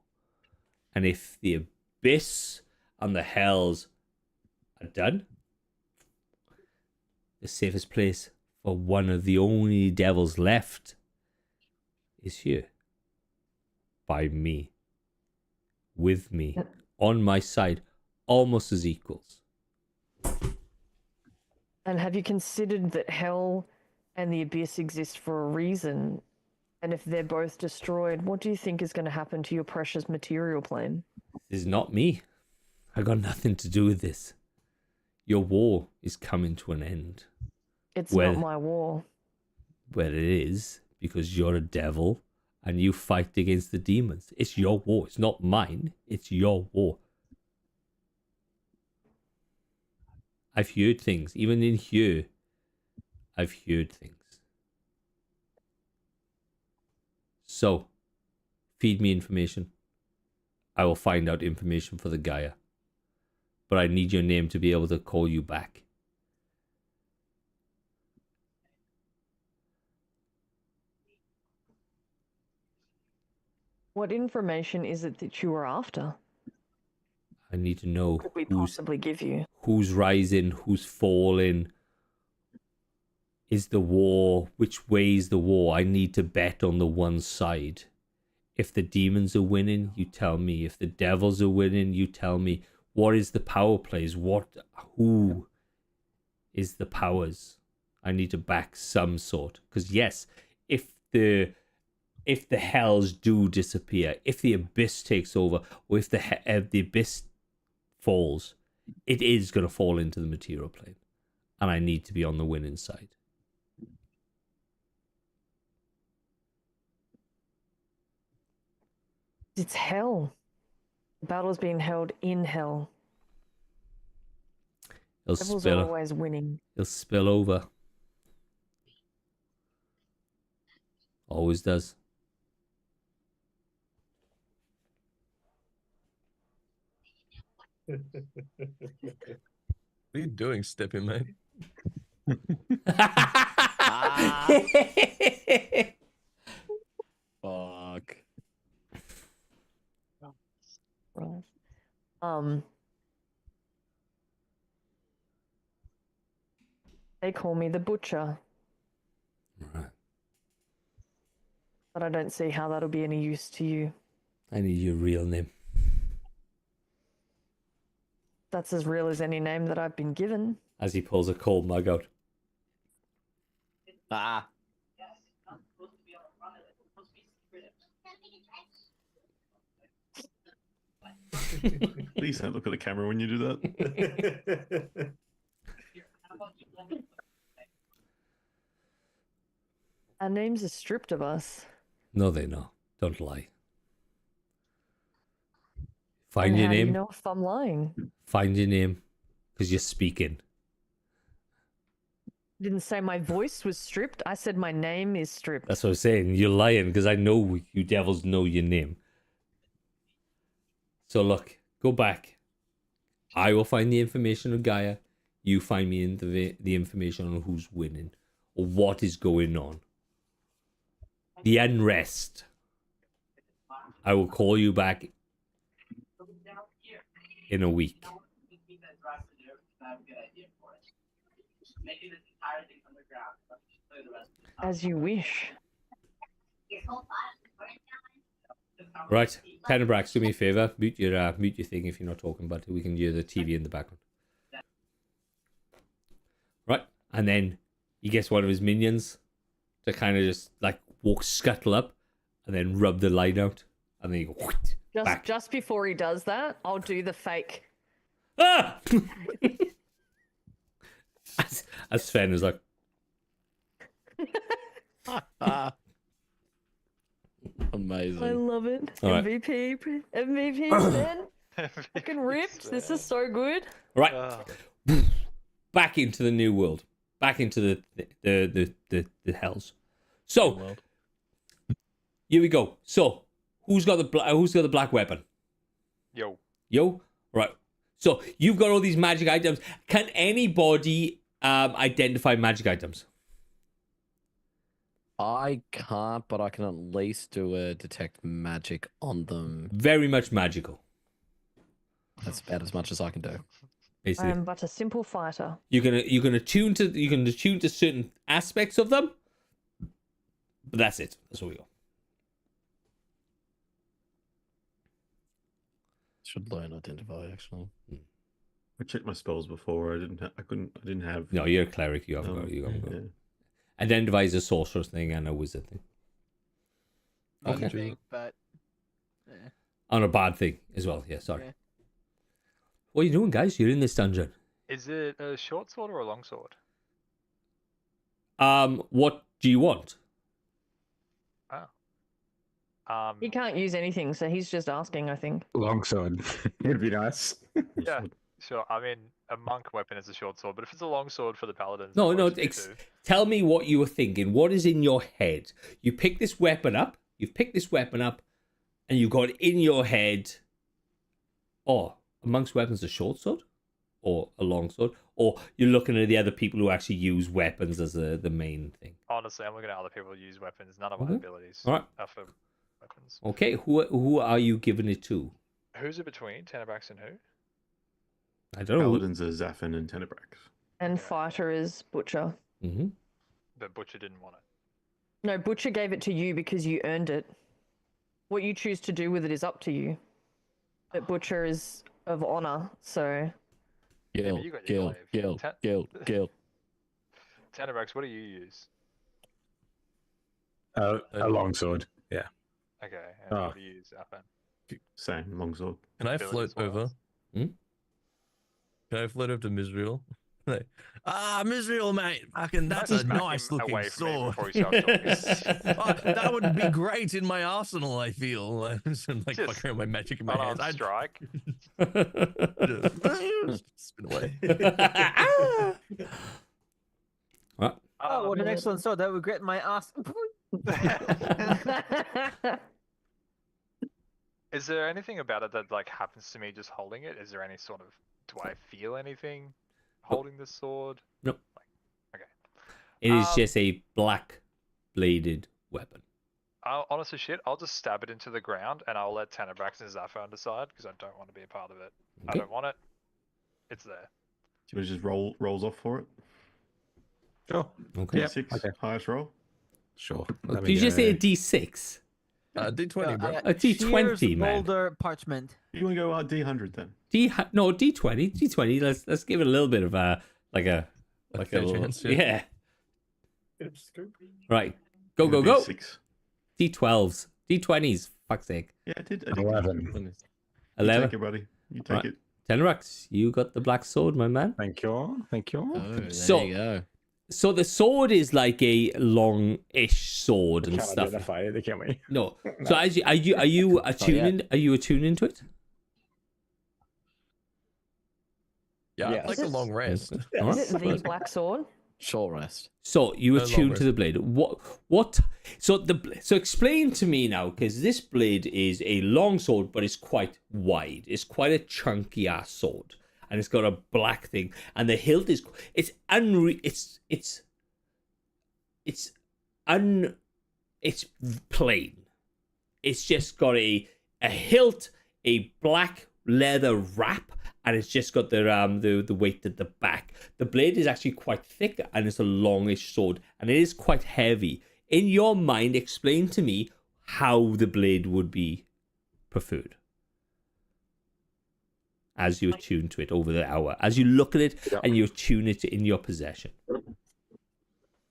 And if the abyss and the hells are done, the safest place for one of the only devils left is here. By me. With me. On my side. Almost as equals. And have you considered that hell and the abyss exist for a reason? And if they're both destroyed, what do you think is going to happen to your precious material plane? This is not me. I got nothing to do with this. Your war is coming to an end. It's not my war. Well, it is, because you're a devil and you fight against the demons. It's your war. It's not mine. It's your war. I've heard things. Even in here, I've heard things. So, feed me information. I will find out information for the Gaia. But I need your name to be able to call you back. What information is it that you were after? I need to know Could we who's possibly give you? who's rising, who's falling. Is the war, which way is the war? I need to bet on the one side. If the demons are winning, you tell me. If the devils are winning, you tell me. What is the power plays? Who is the powers? I need to back some sort. Because yes, if the hells do disappear, if the abyss takes over, or if the abyss falls, it is going to fall into the material plane. And I need to be on the winning side. It's hell. The battle's being held in hell. Devils are always winning. It'll spill over. Always does. What are you doing, Stepping, mate? Fuck. Right. They call me the Butcher. Right. But I don't see how that'll be any use to you. I need your real name. That's as real as any name that I've been given. As he pulls a cold mug out. Ah. Please don't look at the camera when you do that. Our names are stripped of us. No, they know. Don't lie. Find And your how do name. you know if I'm lying? Find your name. Because you're speaking. Didn't say my voice was stripped. I said my name is stripped. That's what I'm saying. You're lying because I know you devils know your name. So look, go back. I will find the information on Gaia. You find me in the information on who's winning or what is going on. The unrest. I will call you back in a week. As you wish. Right, Tenebrax, do me a favor. Mute your thing if you're not talking, but we can hear the TV in the background. Right, and then he gets one of his minions to kind of just like scuttle up, and then rub the light out, and then you go back. Just before he does that, I'll do the fake. Ah! as Sven is like. Amazing. I love it. All right. MVP, Sven. Fucking ripped. This is so good. Right. Back into the new world. Back into the hells. So here we go. So who's got the black weapon? Yo? Right. So you've got all these magic items. Can anybody identify magic items? I can't, but I can at least do a detect magic on them. Very much magical. That's about as much as I can do. Basically. I am but a simple fighter. You're gonna tune to certain aspects of them, but that's it. That's where we go. Should learn identify actually. I checked my spells before. I didn't have. No, you're a cleric. You haven't got. You haven't got. Identify is a sorcerer's thing and a wizard thing. Okay. Thing, but on a bad thing as well. Yeah, sorry. Yeah. What are you doing, guys? You're in this dungeon. Is it a short sword or a long sword? What do you want? He can't use anything, so he's just asking, I think. Longsword. It'd be nice. Yeah, sure. I mean, a monk weapon is a short sword, but if it's a long sword for the paladins... No. what should you do? Tell me what you were thinking. What is in your head? You pick this weapon up, You've picked this weapon up, and you've got in your head, oh, amongst weapons, a short sword or a long sword, or you're looking at the other people who actually use weapons as the main thing. Honestly, I'm looking at other people who use weapons. None of my Okay. abilities All right. are for weapons. Okay, who are you giving it to? Who's it between? Tenebrax and who? I don't know. Paladins are Zaffin and Tenebrax. And fighter is Butcher. Mm-hmm. But Butcher didn't want it. No, Butcher gave it to you because you earned it. What you choose to do with it is up to you. But Butcher is of honor, so Gil, you got your Gil, glaive. Gil, Gil. Tenebrax, what do you use? A longsword. Yeah. Okay, and Oh. what do you use, Alphan? Same, longsword. Can I Abilities float over? wise. Can I float over to Misriel? Like, Misriel, mate. Fucking, that's a Smack him nice looking away from me sword. before he starts talking. Oh, that would be great in my arsenal, I feel. Like Just fucking around my magic in my hands. Unarmed strike. Spin away. What? Oh, what an excellent sword! That would regret my ass. Is there anything about it that like happens to me just holding it? Is there any sort of do I feel anything holding the sword? Nope. Okay. It is Um, just a black bladed weapon. Honestly, shit, I'll just stab it into the ground and I'll let Tenebrax and Zaphon decide because I don't want to be a part of it. I Okay. don't want it. It's there. Do you want to just rolls off for it? Sure. Okay. Six, okay. highest roll. Sure. Did you just say a D6? D20, bro. A D20, Shears, man. boulder, parchment. You want to go D100 then? No, D20. D20. Let's give it a little bit of a fair little, chance, yeah. yeah. Bit of scoop. Right. Go, go, go. D6. D12s. D20s. Fuck's sake. Yeah, I did. 11. You 11. take it, buddy. You take Right. it. Tenerax, you got the black sword, my man. Thank you. Thank you. Oh, there So- you go. So the sword is like a long-ish sword and Can't stuff. identify it, can we? No. So are you attuned? Are you attuned into it? Yeah, Yes. I'd like a long rest. All is right. it the black sword? Short rest. So you No attune longer. to the blade. What? So explain to me now, because this blade is a long sword, but it's quite wide. It's quite a chunky ass sword, and it's got a black thing, and the hilt is it's plain. It's just got a hilt, a black leather wrap, and it's just got the weight at the back. The blade is actually quite thick, and it's a longish sword, and it is quite heavy. In your mind, explain to me how the blade would be preferred as you attune to it over the hour, as you look at it and you attune it in your possession.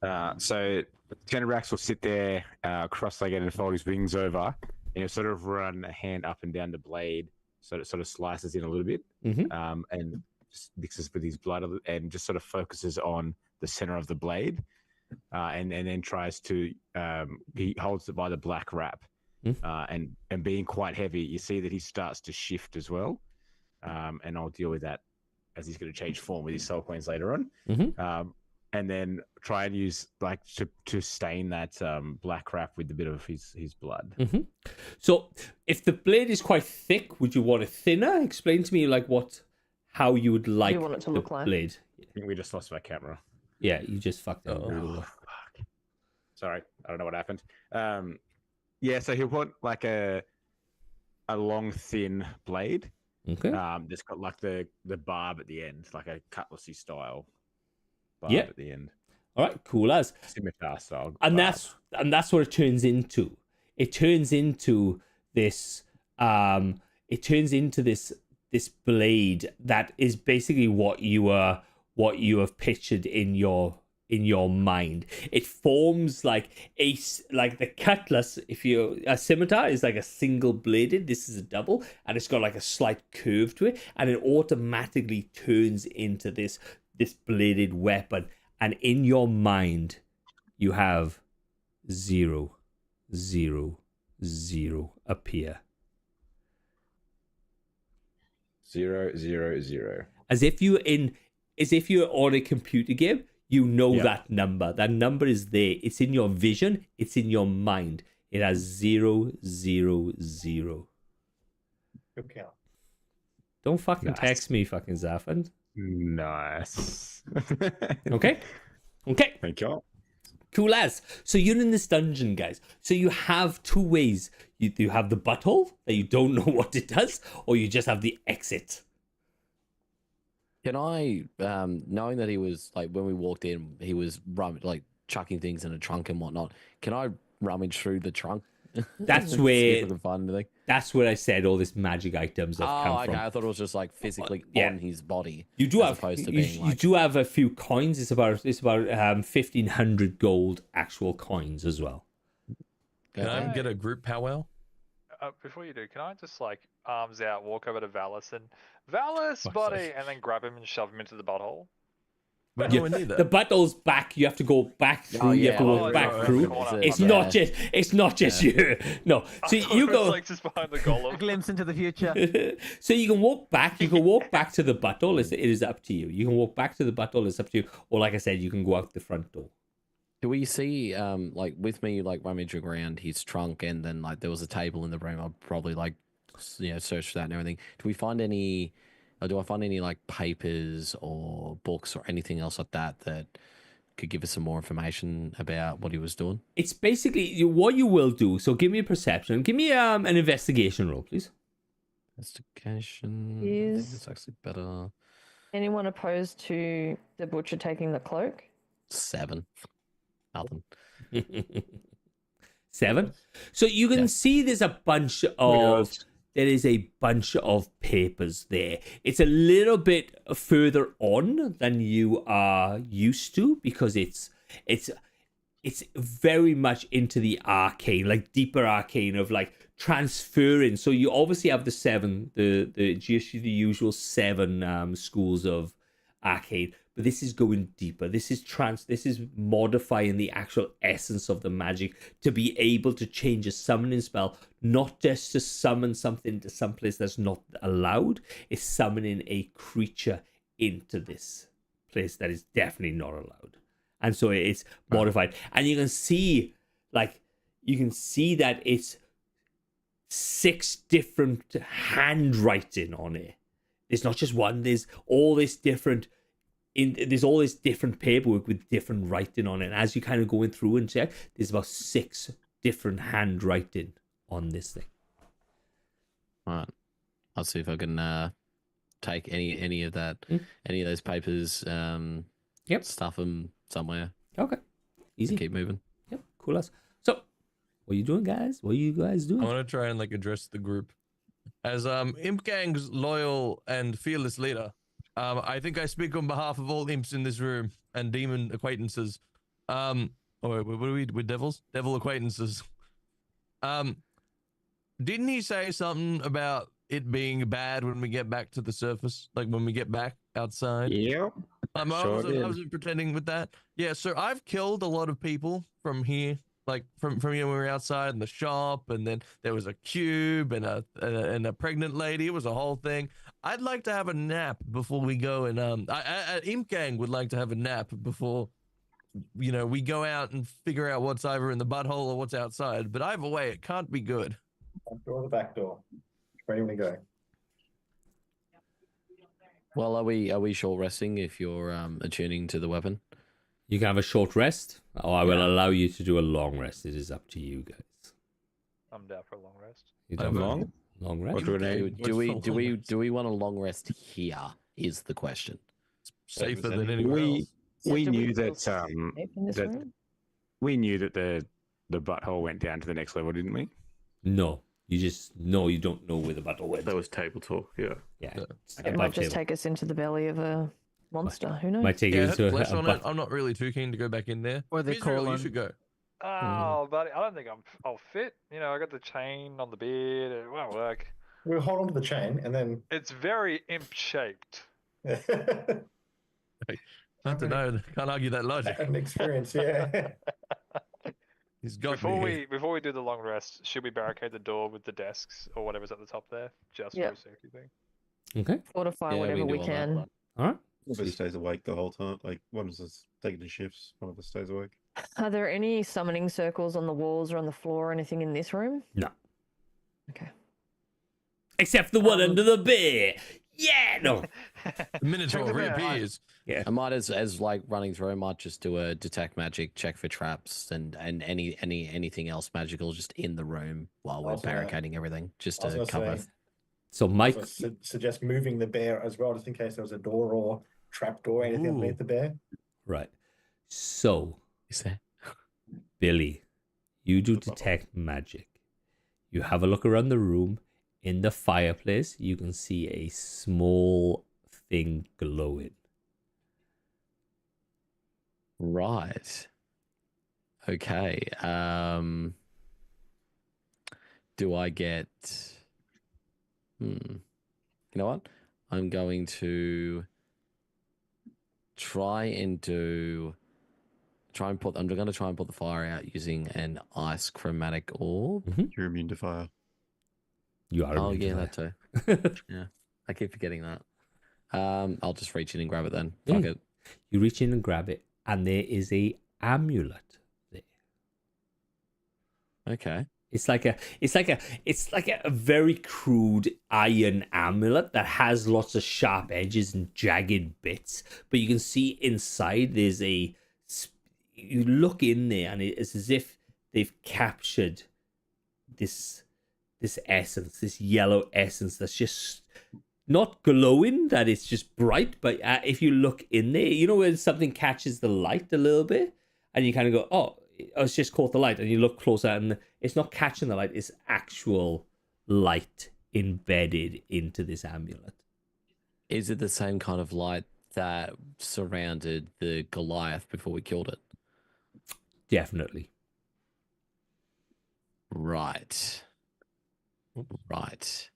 So Tenebrax will sit there, cross-legged, and fold his wings over, and he'll sort of run a hand up and down the blade, so it sort of slices in a little bit, Mhm. and just mixes with his blood, and just sort of focuses on the center of the blade, and then tries to he holds it by the black wrap, and being quite heavy, you see that he starts to shift as well, and I'll deal with that as he's going to change form with his soul coins later on. And then try and use like to stain that black wrap with a bit of his blood. So, if the blade is quite thick, would you want it thinner? Explain to me, like how you would like want it to the look like? blade. I think we just lost my camera. Yeah, you just fucked up. Oh, fuck. Sorry, I don't know what happened. Yeah, so he'll want like a long, thin blade. Okay. That's got like the barb at the end, like a cutlassy style barb Yeah. at the end. All right, cool as. Scimitar style. And barb. that's what it turns into. It turns into this. It turns into this blade that is basically what you have pictured in your mind. It forms like the cutlass. If a scimitar is like a single bladed, this is a double, and it's got like a slight curve to it, and it automatically turns into this bladed weapon. And in your mind, you have 0, 0, 0 appear. 0, 0, 0. As if you're on a computer game, you know Yeah. that number. That number is there. It's in your vision. It's in your mind. It has 0, 0, 0. Good count. Don't fucking Nice. text me, fucking Zaffin. Nice. Okay? Okay. Thank you. Cool as. So you're in this dungeon, guys. So you have two ways. You have the butthole that you don't know what it does, or you just have the exit. Can I, knowing that he was like when we walked in, he was like chucking things in a trunk and whatnot. Can I rummage through the trunk? That's See if where I can find anything. that's where I said all this magic items have come Oh, okay. from. I thought it was just like physically Yeah. on his body. You do as have opposed to you, being you like, do have a few coins. It's about 1,500 gold actual coins as well. Can I Okay. get a group powwow? Before you do, can I just like arms out, walk over to Valis and Valis, Fuck's buddy, sake. and then grab him and shove him into the butthole? But Yeah, no one need The that. butthole's back. You have to go back through. Oh, You have to yeah. walk Oh, back yeah, through. corner. It's My not bad. just. It's not just you. No. So I thought you it was, go. like just behind the A golem. glimpse into the future. So you can walk back. You can walk back to the butthole. It is up to you. You can walk back to the butthole. It's up to you. Or like I said, you can go out the front door. do we see, like with me, like rummaging around his trunk and then like there was a table in the room, I'd probably like, search for that and everything. Do we find any, or do I find any like papers or books or anything else like that that could give us some more information about what he was doing? It's basically what you will do. So give me a perception. Give me an investigation roll, please. Investigation. I Is- think it's actually better. Anyone opposed to the butcher taking the cloak? 7. Nothing. 7. So you can see there's a bunch of there is a bunch of papers there. It's a little bit further on than you are used to because it's very much into the arcane, like deeper arcane of like transferring. So you obviously have the 7, just the usual 7 schools of arcane, but this is going deeper. This is modifying the actual essence of the magic to be able to change a summoning spell, not just to summon something to some place that's not allowed. It's summoning a creature into this place that is definitely not allowed. And so it's modified. And you can see that it's 6 different handwriting on it. There's not just one. There's all this different paperwork with different writing on it. And as you kind of going through and check, there's about 6 different handwriting on this thing. All right. I'll see if I can take any of that, any of those papers, Yep. stuff them somewhere. Okay. Easy. Keep moving. Yep. Cool as. So, what are you doing, guys? What are you guys doing? I want to try and like address the group as Imp Gang's loyal and fearless leader. I think I speak on behalf of all imps in this room and demon acquaintances. Or what are we? We're devils? Devil acquaintances. Didn't he say something about it being bad when we get back to the surface? Like when we get back outside? Yep. I wasn't pretending with that. Yeah, so I've killed a lot of people from here, like from when we were outside in the shop, and then there was a cube and a pregnant lady. It was a whole thing. I'd like to have a nap before we go, and Imp Gang would like to have a nap before, we go out and figure out what's either in the butthole or what's outside. But either way, it can't be good. Front door, the back door. Ready when we go. Well, are we short resting if you're attuning to the weapon? You can have a short rest, or I will allow you to do a long rest. It is up to you guys. I'm down for a long rest. You I'm don't long? long rest. What grenade? Do we want a long rest here? Is the question. Safer than anywhere else. We do we knew feel that safe in this that room? we knew that the butthole went down to the next level, didn't we? No, you don't know where the battle went. That was table talk. Yeah. Yeah, it's It above might just table. take us into the belly of a monster. Who knows? Might take Yeah, you it had into flesh a on it. but- I'm not really too keen to go back in there. Or they Israel, call you on- should go. Oh, buddy, I don't think I'll fit. I got the chain on the beard. It won't work. We'll hold on to the chain and then. It's very imp shaped. I don't know. Can't argue that logic. An experience, yeah. He's got Before me. we do the long rest, should we barricade the door with the desks or whatever's at the top there, just Yeah. for a safety thing? Okay, Fortify Yeah, whatever do we all that. can. all right. One of us stays awake the whole time. Like one of us is taking the shifts. One of us stays awake. Are there any summoning circles on the walls or on the floor or anything in this room? No. Okay. Except the one under the bear. Yeah, no. The Minotaur the bear, reappears. Yeah. I might as like running through. I might just do a detect magic check for traps and anything else magical just in the room while we're was gonna- barricading everything just I was to gonna cover. say, So Mike, I suggest moving the bear as well, just in case there was a door or trap door, anything Ooh. underneath the bear. right. So Is there? Billy, you do detect magic. You have a look around the room. In the fireplace, you can see a small thing glowing. Right. Okay. Do I get? You know what? I'm going to I'm going to try and put the fire out using an ice chromatic orb. You're immune to fire. You are. Oh immune yeah, to that too. that. Yeah, I keep forgetting that. I'll just reach in and grab it then. Yeah. Fuck it. You reach in and grab it, and there is a amulet there. Okay. It's like a very crude iron amulet that has lots of sharp edges and jagged bits. But you can see inside there's a. You look in there, and it's as if they've captured this essence, this yellow essence that's just not glowing, that it's just bright. But if you look in there, you know when something catches the light a little bit, and you kind of go, "Oh, it's just caught the light," and you look closer, and it's not catching the light; it's actual light embedded into this amulet. Is it the same kind of light that surrounded the Goliath before we killed it? Definitely. Right. Right.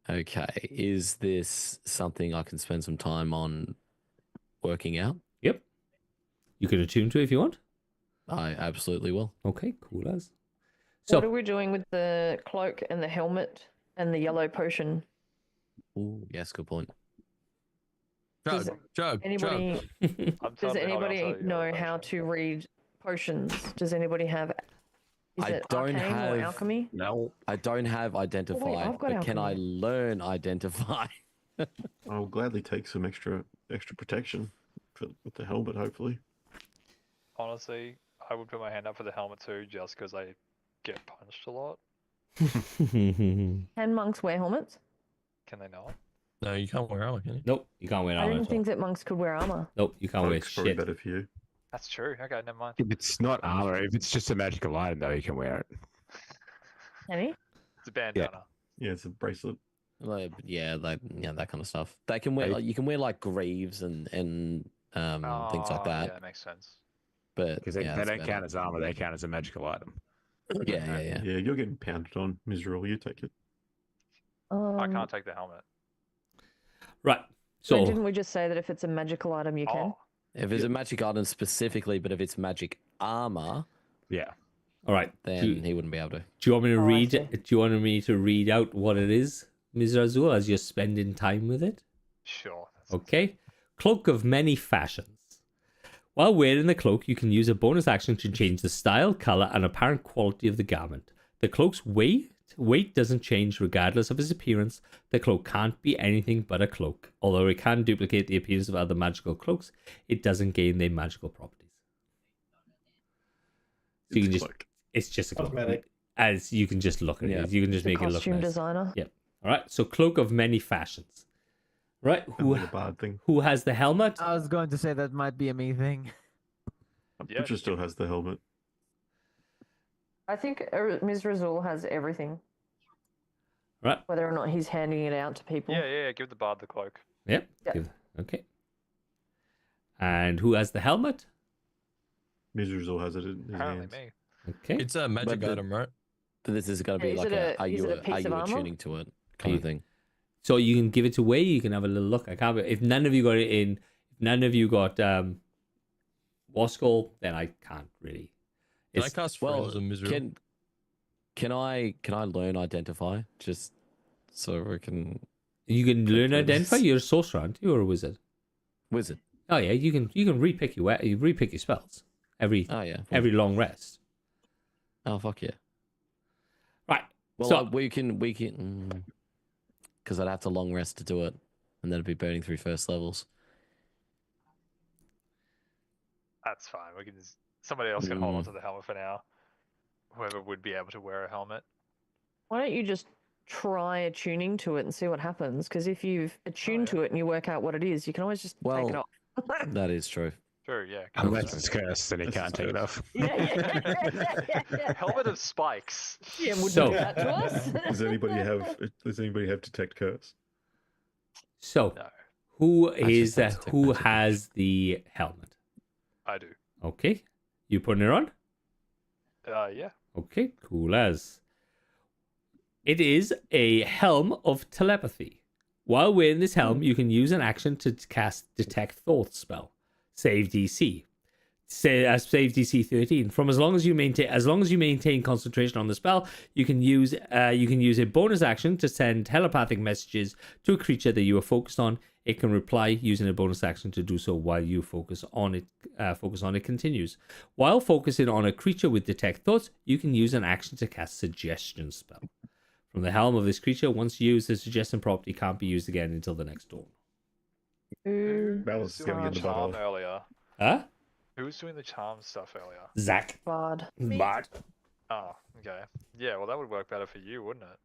Okay. Is this something I can spend some time on working out? Yep. You can attune to it if you want. I absolutely will. Okay, cool as. What are So we doing with the cloak and the helmet and the yellow potion? Ooh, yes, good point. Does Chug. anybody I'm does totally holding on anybody to the know yellow how potion. to read potions? Does anybody have? Is I it don't arcane or have- alchemy? No. I don't have identify, I've got but can I alchemy. learn identify? I'll gladly take some extra protection with the helmet, hopefully. Honestly, I would put my hand up for the helmet too, just because I get punched a lot. Can monks wear helmets? Can they not? No, you can't wear armor, can you? nope, you can't wear I armor. didn't at all. think that monks could wear armor. Nope, you can't wear Cloak's probably shit. better for you. That's true. Okay, never mind. If it's not armor, if it's just a magical item, though, you can wear it. Can he? It's a bandana. Yeah, it's a bracelet. Like, yeah, like that kind of stuff. They can wear Hey. like you can wear like greaves and things like Oh, that. Yeah, that makes sense. But Because they, yeah, they that's don't about count it. as armor, they count as a magical item. Yeah. Yeah, you're getting pounded on, miserable. You take it. I can't take the helmet. Right. So So didn't we just say that if it's a magical item, you can? Oh, If it's a magic item specifically, but if it's magic armor, Yeah. all right. then he wouldn't be able to. Do you want me to Oh, I read see. it? Do you want me to read out what it is, Ms. Razul, as you're spending time with it? sure. That's Okay. Cloak of many fashions. While wearing the cloak, you can use a bonus action to change the style, color, and apparent quality of the garment. The cloak's weight doesn't change regardless of its appearance. The cloak can't be anything but a cloak. Although it can duplicate the appearance of other magical cloaks, it doesn't gain their magical properties. So you can just, it's just a cloak. Cosmetic. As you can just look at Yeah. it. You can just The make it look costume nice. designer. Yep. All right. So cloak of many fashions. Right. Who like a bard thing. Who has the helmet? I was going to say that might be a me thing. Yeah, Butcher just still has the helmet. I think Ms. Razul has everything, Right. whether or not he's handing it out to people. Yeah. Give the bard the cloak. Yep. Yeah. Give- Okay. And who has the helmet? Mizrazul has it in his Apparently hands. me. Okay. It's a magic the- item, right? But this is going to be Is like it a, a- are is you it a piece are of you armor? attuning to it kind of thing? So you can give it away. You can have a little look. I can't. If none of you got it in, if none of you got Waskol, then I can't really. Can I It's, cast Well, Friends of Misery? can I learn identify just so we can you can learn Okay. identify. You're a sorcerer, aren't you, or a wizard? wizard? Oh yeah, you can repick your spells. every Oh yeah. every long rest. Oh fuck yeah. Right. Well, so we can, because I'd have to long rest to do it, and that'd be burning through first levels. That's fine. We can. Somebody else can hold on Mm. to the helmet for now. Whoever would be able to wear a helmet. Why don't you just try attuning to it and see what happens? Because if you've attuned to it and you work out what it is, you can always just take it Well, off. that is true. Sure, yeah. Unless it's cursed, then he That's can't take it off. Helmet of spikes. Yeah, would So- you do that to us? Does anybody have detect curse? So No, who just is have to take who magic damage. has the helmet? I do. Okay, you putting it on? Yeah. Okay, cool as. It is a helm of telepathy. While wearing this helm, you can use an action to cast Detect Thoughts spell. Save DC. Save DC 13. From as long as you maintain concentration on the spell, you can use a bonus action to send telepathic messages to a creature that you are focused on. It can reply using a bonus action to do so while you focus on it. Continues. While focusing on a creature with Detect Thoughts, you can use an action to cast Suggestion spell. From the helm of this creature, once used, the suggestion property can't be used again until the next dawn. That was Who was doing going in the the charm bottle. earlier? Huh? Who was doing the charm stuff earlier? Zach. Bard. Bard. Oh, okay. Yeah, well, that would work better for you, wouldn't it?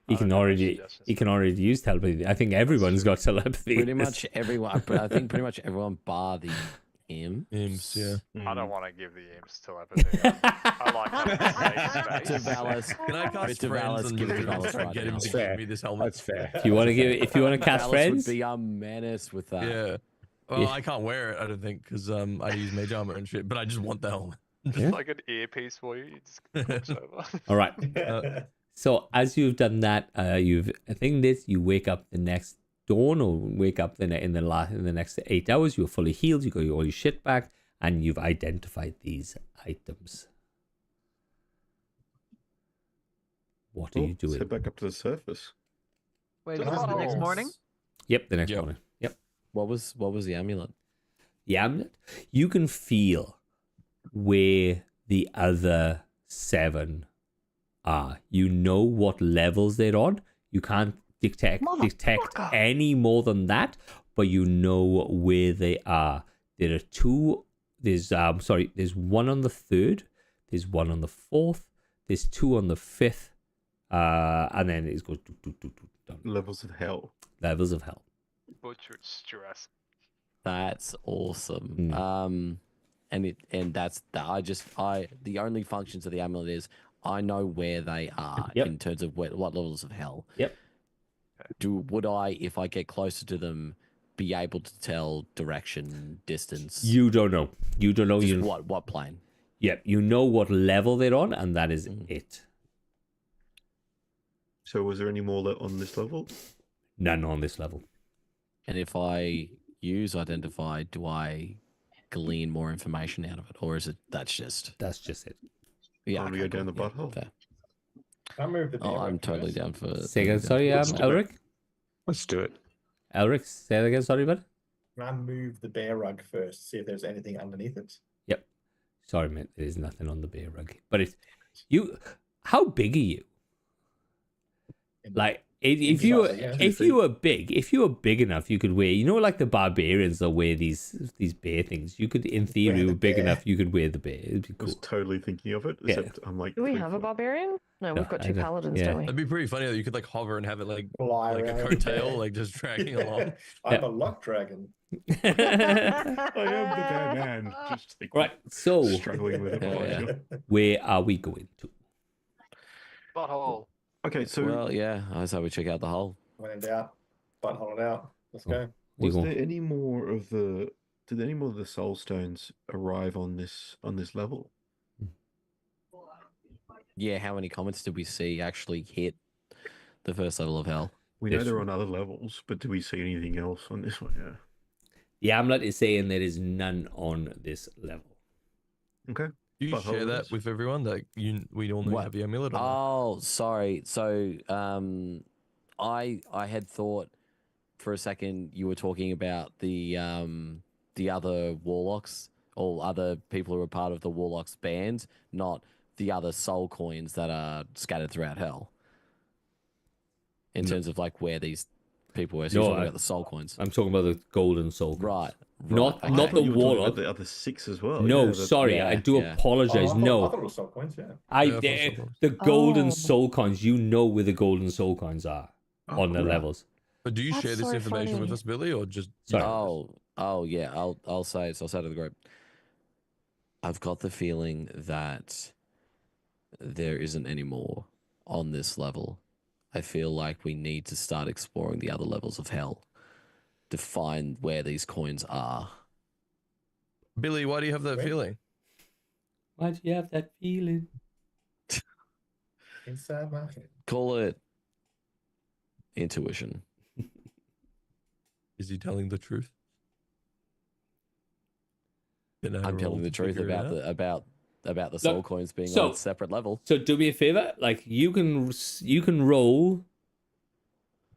He I can don't have any already suggestions. he can already use telepathy. I think everyone's got telepathy. Pretty much everyone, but I think pretty much everyone bar the imps. Imps, yeah. I don't want to give the imps telepathy. I like having safe space. Tavalis, Can I cast friends and give it to try Tavalis to right get now. him to Fair. give me this helmet? That's fair. If you want to cast Tavalis friends, would be a menace with that. Yeah. Well, Yeah. I can't wear it, I don't think, because I use mage armor and shit, but I just want the helmet. Just Yeah. like an earpiece for you. You just click over. all right. Yeah. So as you've done that, you've I think this you wake up the next dawn or wake up in the next 8 hours. You're fully healed. You got all your shit back, and you've identified these items. What are you Let's doing? head back up to the surface. Wait, To is the this the next bottles. morning? Yep, the next Yep. morning. Yep. What was the amulet? The amulet. You can feel where the other 7 are. You know what levels they're on. You can't detect any more than that, but you know where they are. There are 2. There's there's 1 on the 3rd. There's 1 on the 4th. There's 2 on the 5th. And then it goes down. Levels of hell. Levels of hell. Butchered stress. That's awesome. And that's the only functions of the amulet is I know where they are Yep. in terms of what levels of hell. Yep. Would I, if I get closer to them, be able to tell direction, distance? You don't know. You don't know. Just You what plane? Yep. You know what level they're on, and that is it. So was there any more on this level? None on this level. And if I use identify, do I glean more information out of it, or is it that's just it? Yeah, Want to go down the butthole? Fair. I move the Oh, beer I'm up totally first. down for. Say again, sorry, Let's do it. Elric? Let's do it. Elric, say that again, sorry, bud? I move the bear rug first, see if there's anything underneath it. Yep. Sorry, mate, there's nothing on the bear rug. But it's you. How big are you? Like, if you were, yeah. if you were big enough, you could wear. You know, like the barbarians that wear these bear things. You could, in theory, Wear you the were big bear. enough. You could wear the bear. It'd be I cool. was totally thinking of it, Yeah. except I'm like. Do we 3 have a foot. barbarian? No, No, we've got I 2 don't- paladins, yeah. don't we? That'd be pretty funny that you could like hover and have it like Fly a around coattail, there. like just dragging along. I'm a luck dragon. I am the bad man. Just like, Right. So, struggling with it. Hell behind yeah. you. where are we going to? Butthole. Okay, so Well, yeah, I say we check out the hole. When in doubt, butthole it out. Let's go. We was go. there any more of the? Did any more of the soul stones arrive on this level? Yeah, how many comments did we see actually hit the first level of hell? We know Yes. they're on other levels, but do we see anything else on this one? Yeah. The amulet is saying there is none on this level. Okay. Do you Butthole share it that is. with everyone? That we all know you What? have the amulet on. Oh, sorry. So, I had thought for a second you were talking about the other warlocks or other people who are part of the Warlock's band, not the other soul coins that are scattered throughout hell. In terms of like where these people were. So you're talking about the soul coins. I'm talking about the golden soul coins. Right. Not I not thought the you were talking about warlock. the other 6 as well. No, yeah, sorry, I do apologize. I no, thought it was soul coins, yeah. the golden Oh. soul coins. You know where the golden soul coins are on the levels. But do you That's share this so information with funny. us, Billy, or just Sorry. Oh yeah. I'll say it. So I'll say to the group. I've got the feeling that there isn't any more on this level. I feel like we need to start exploring the other levels of hell to find where these coins are. Billy? Why do you have that feeling? Why do you have that feeling? Inside my head. Call it intuition. Is he telling the truth? I'm telling the truth about the soul Look, coins being so- on a separate level. So do me a favor, like you can roll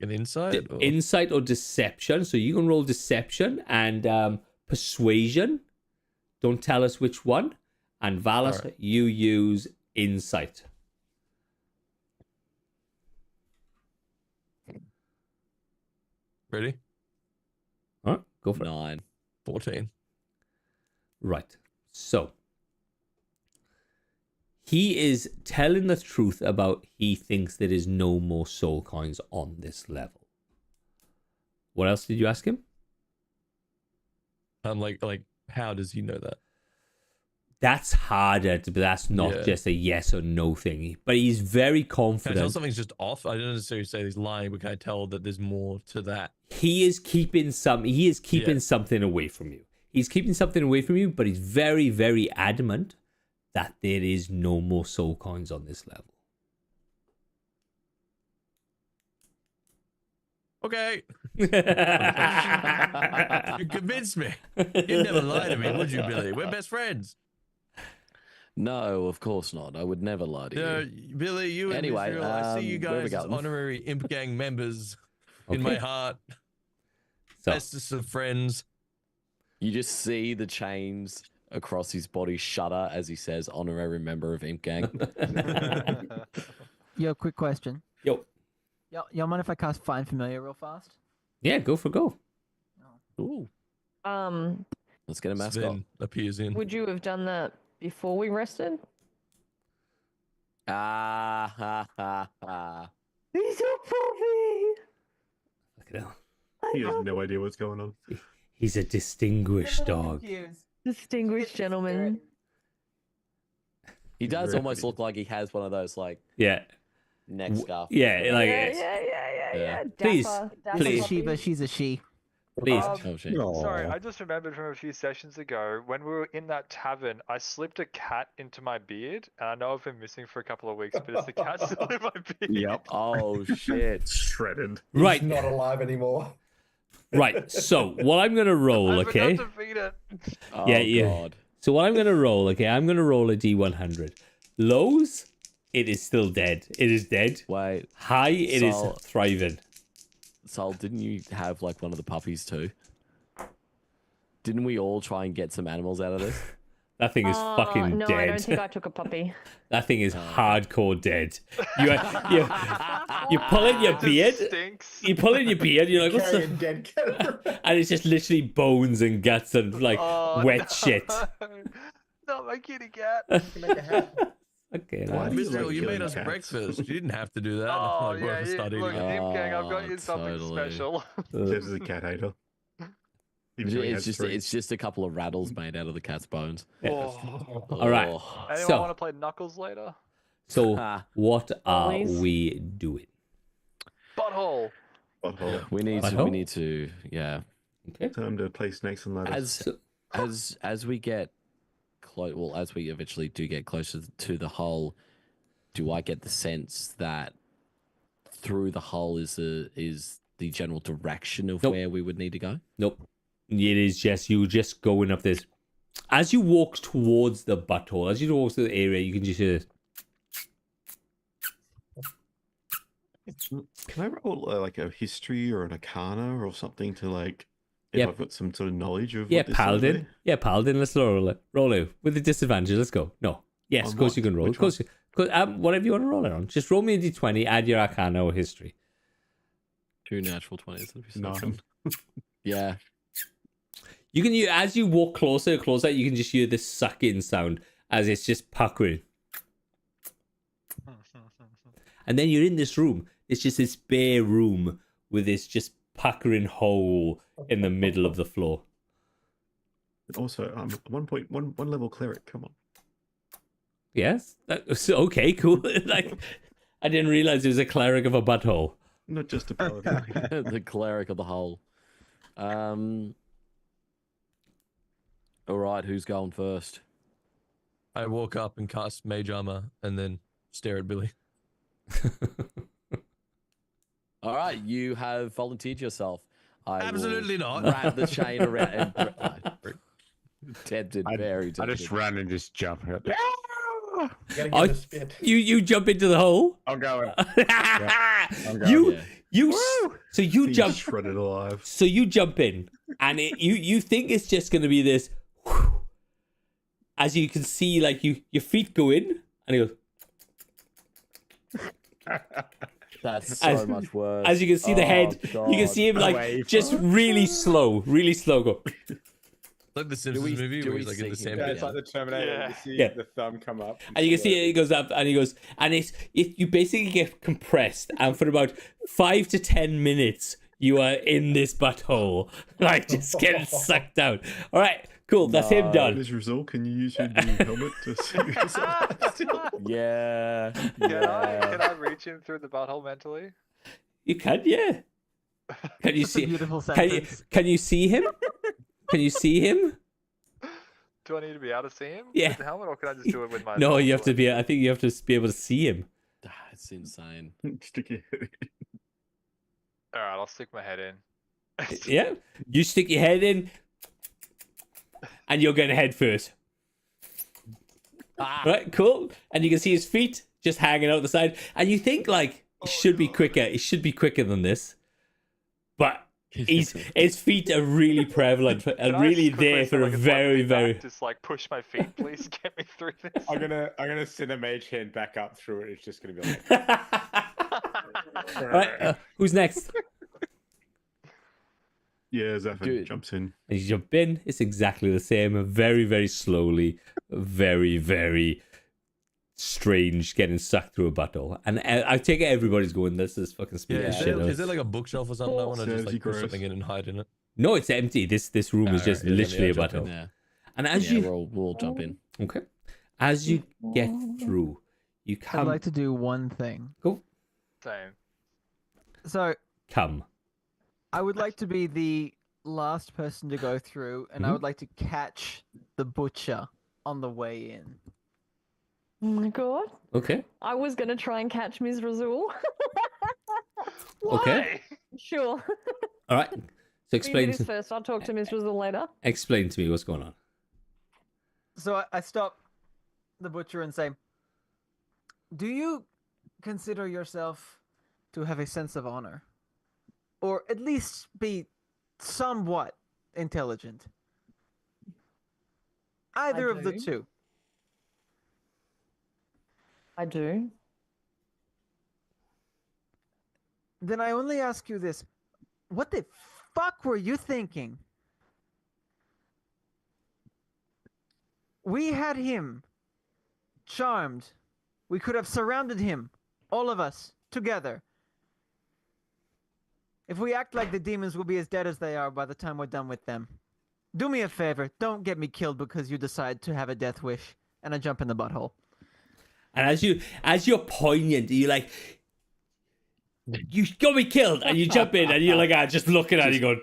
an insight, insight or deception. So you can roll deception and persuasion. Don't tell us which one. And Valis, Alright. you use insight. Ready? All right, go for it. 9. 14. Right. So he is telling the truth about he thinks there is no more soul coins on this level. What else did you ask him? Like how does he know that? That's harder, but that's not Yeah. just a yes or no thing. But he's very Can I tell confident. something's just off? I don't necessarily say he's lying, but can I tell that there's more to that? He is keeping Yeah. something away from you. He's keeping something away from you, but he's very, very adamant that there is no more soul coins on this level. Okay. You convinced me. You'd never lie to me, would you, Billy? We're best friends. No, of course not. I would never lie to you. Billy, you and Anyway, Mithril, I see you where we guys as going? honorary Imp Gang members in my Okay. heart. So, Bestest of friends. You just see the chains across his body shudder as he says, honorary member of Imp Gang. Yo, quick question. yo, Y'all mind if I cast Find Familiar real fast? yeah, go for go. Ooh, Um, let's get a mascot. Sven appears in. would you have done that before we rested? Ah, ha, ha, ha. He's a puppy. Look at him. He has no idea what's going on. He's a distinguished dog. Distinguished gentleman. He does Very almost pretty. look like he has one of those like Yeah, neck scarf. yeah, like Yeah. Please, Dapper please. She's a she, puppy. but she's a she. please. Oh, shit. Sorry, I just remembered from a few sessions ago when we were in that tavern, I slipped a cat into my beard, and I know I've been missing for a couple of weeks, but it's the cat still in my beard. Yep. Oh shit. Shredded. Right, He's not alive anymore. right. So what I'm gonna roll, I okay? forgot to feed it. Oh, Yeah, yeah. God. So what I'm gonna roll, okay? I'm gonna roll a D100. Lows, it is still dead. It is dead. Wait, High, it is So- thriving. Sol, didn't you have like one of the puppies too? Didn't we all try and get some animals out of this? That thing is fucking no, dead. I don't think I took a puppy. That thing is hardcore dead. You pull in your It beard. stinks. You pull in your beard. You're like, what's Carrying the? dead cat. And it's just literally bones and guts and like Oh, wet no. shit. Not my kitty cat. Can make a hat. Okay. Why nice. do you Mithril, like you made killing us cats? breakfast. You didn't have to do that. Oh, Like, we'll yeah, have to start look, eating it. Imp Gang, I've got you something totally. special. This is a cat hater. Even though he has three. It's just a couple of rattles made out of the cat's bones. Oh. All right. Oh. Anyone So- want to play Knuckles later? So Ah. what are Always. we doing? Butthole. Butthole. We need I to. hope. We need to. Yeah. Okay. Time to play snakes and ladders. As we get close, well, as we eventually do get closer to the hole, do I get the sense that through the hole is the general direction of Nope. where we would need to go? Nope. It is just you just going up this. As you walk towards the butthole, as you walk to the area, you can just hear this. Can I roll like a history or an arcana or something to like if Yep. I've got some sort of knowledge of Yeah, what this will Paladin. be. Yeah, Paladin. Let's roll it. Roll it with the disadvantage. Let's go. No. Yes, On of course what? you can roll. Which Of course, whatever you want to roll it on. Just roll me a d20. Add your Arcana or History. 2 natural 20s. That'd be so None. fun. Yeah. You can as you walk closer and closer, you can just hear this suck-in sound as it's just puckering. And then you're in this room. It's just this bare room with this just puckering hole in the middle of the floor. Also, I'm 1.1 level cleric. Come on. Yes? Okay, cool. Like, I didn't realize it was a cleric of a butthole. Not just a paladin. The cleric of the hole. All right, who's going first? I walk up and cast Mage Armor and then stare at Billy. All right, you have volunteered yourself. I will Absolutely not. Wrap the chain around. Tempted, very I tempted. just run and just jump. You gotta get Oh, the spit. you jump into the hole. I'm going. You Yeah. so you He's jump shredded alive. so you jump in and you think it's just gonna be this as you can see like your feet go in and he goes That's so As- much worse. as you can see the Oh, head you can God. see him Away like just really slow go Like the Simpsons movie do where we he's like in the see same him? Yeah, pit. it's like the Terminator. Yeah. You see Yeah. the thumb come up. and you can see it goes up and he goes and you basically get compressed and for about 5 to 10 minutes you are in this butthole like just getting sucked out. All right, cool, that's him done. This result, can you use your new helmet to save yourself? Yeah. Can I reach him through the butthole mentally? You can, yeah. Can you That's a see beautiful can sentence. you see him? Can you see him? Do I need to be able to see him Yeah. with the helmet, or can I just do it with my? No, you have to be. I think you have to be able to see him. It's insane. Stick your head in. All right, I'll stick my head in. Yeah, you stick your head in, and you're going to head first. Right, cool. And you can see his feet just hanging out the side, and you think like it should be quicker. It should be quicker than this, but his feet are really prevalent Can and I really quickly there say, for a like, a very, slightly very. back, just like push my feet, please get me through this. I'm gonna send a mage hand back up through it. It's just gonna be like. All right, who's next? Yeah, Zephyr Dude. jumps in. And you jump in, it's exactly the same. Very, very slowly. Very, very strange getting sucked through a butthole. And I take it everybody's going, this is fucking Yeah, speaking is, shit. there, out. is there like a bookshelf or something? I want to just Sanity like put gross. something in and hide in it. No, it's empty. This room is Alright, just yeah, then, literally yeah, a jump in. butthole. Yeah. And as Yeah, you we'll jump in. okay, as you get through, you I'd come like to do one thing. Same. So come. I would like to be the last person to go through, and I Mhm. would like to catch the butcher on the way in. Oh my god. Okay. I was going to try and catch Ms. Razul. Okay. Sure. All right. So You explain do this to, first. I'll talk to Ms. Razul later. explain to me what's going on. So I stop the butcher and say, "Do you consider yourself to have a sense of honor, or at least be somewhat intelligent? Either of the do. two." I do. Then I only ask you this: what the fuck were you thinking? We had him charmed. We could have surrounded him, all of us, together. If we act like the demons will be as dead as they are by the time we're done with them. Do me a favor, don't get me killed because you decide to have a death wish. And I jump in the butthole. And as you're poignant, you're like, you got me killed, and you jump in, and you're like, just looking at it, going,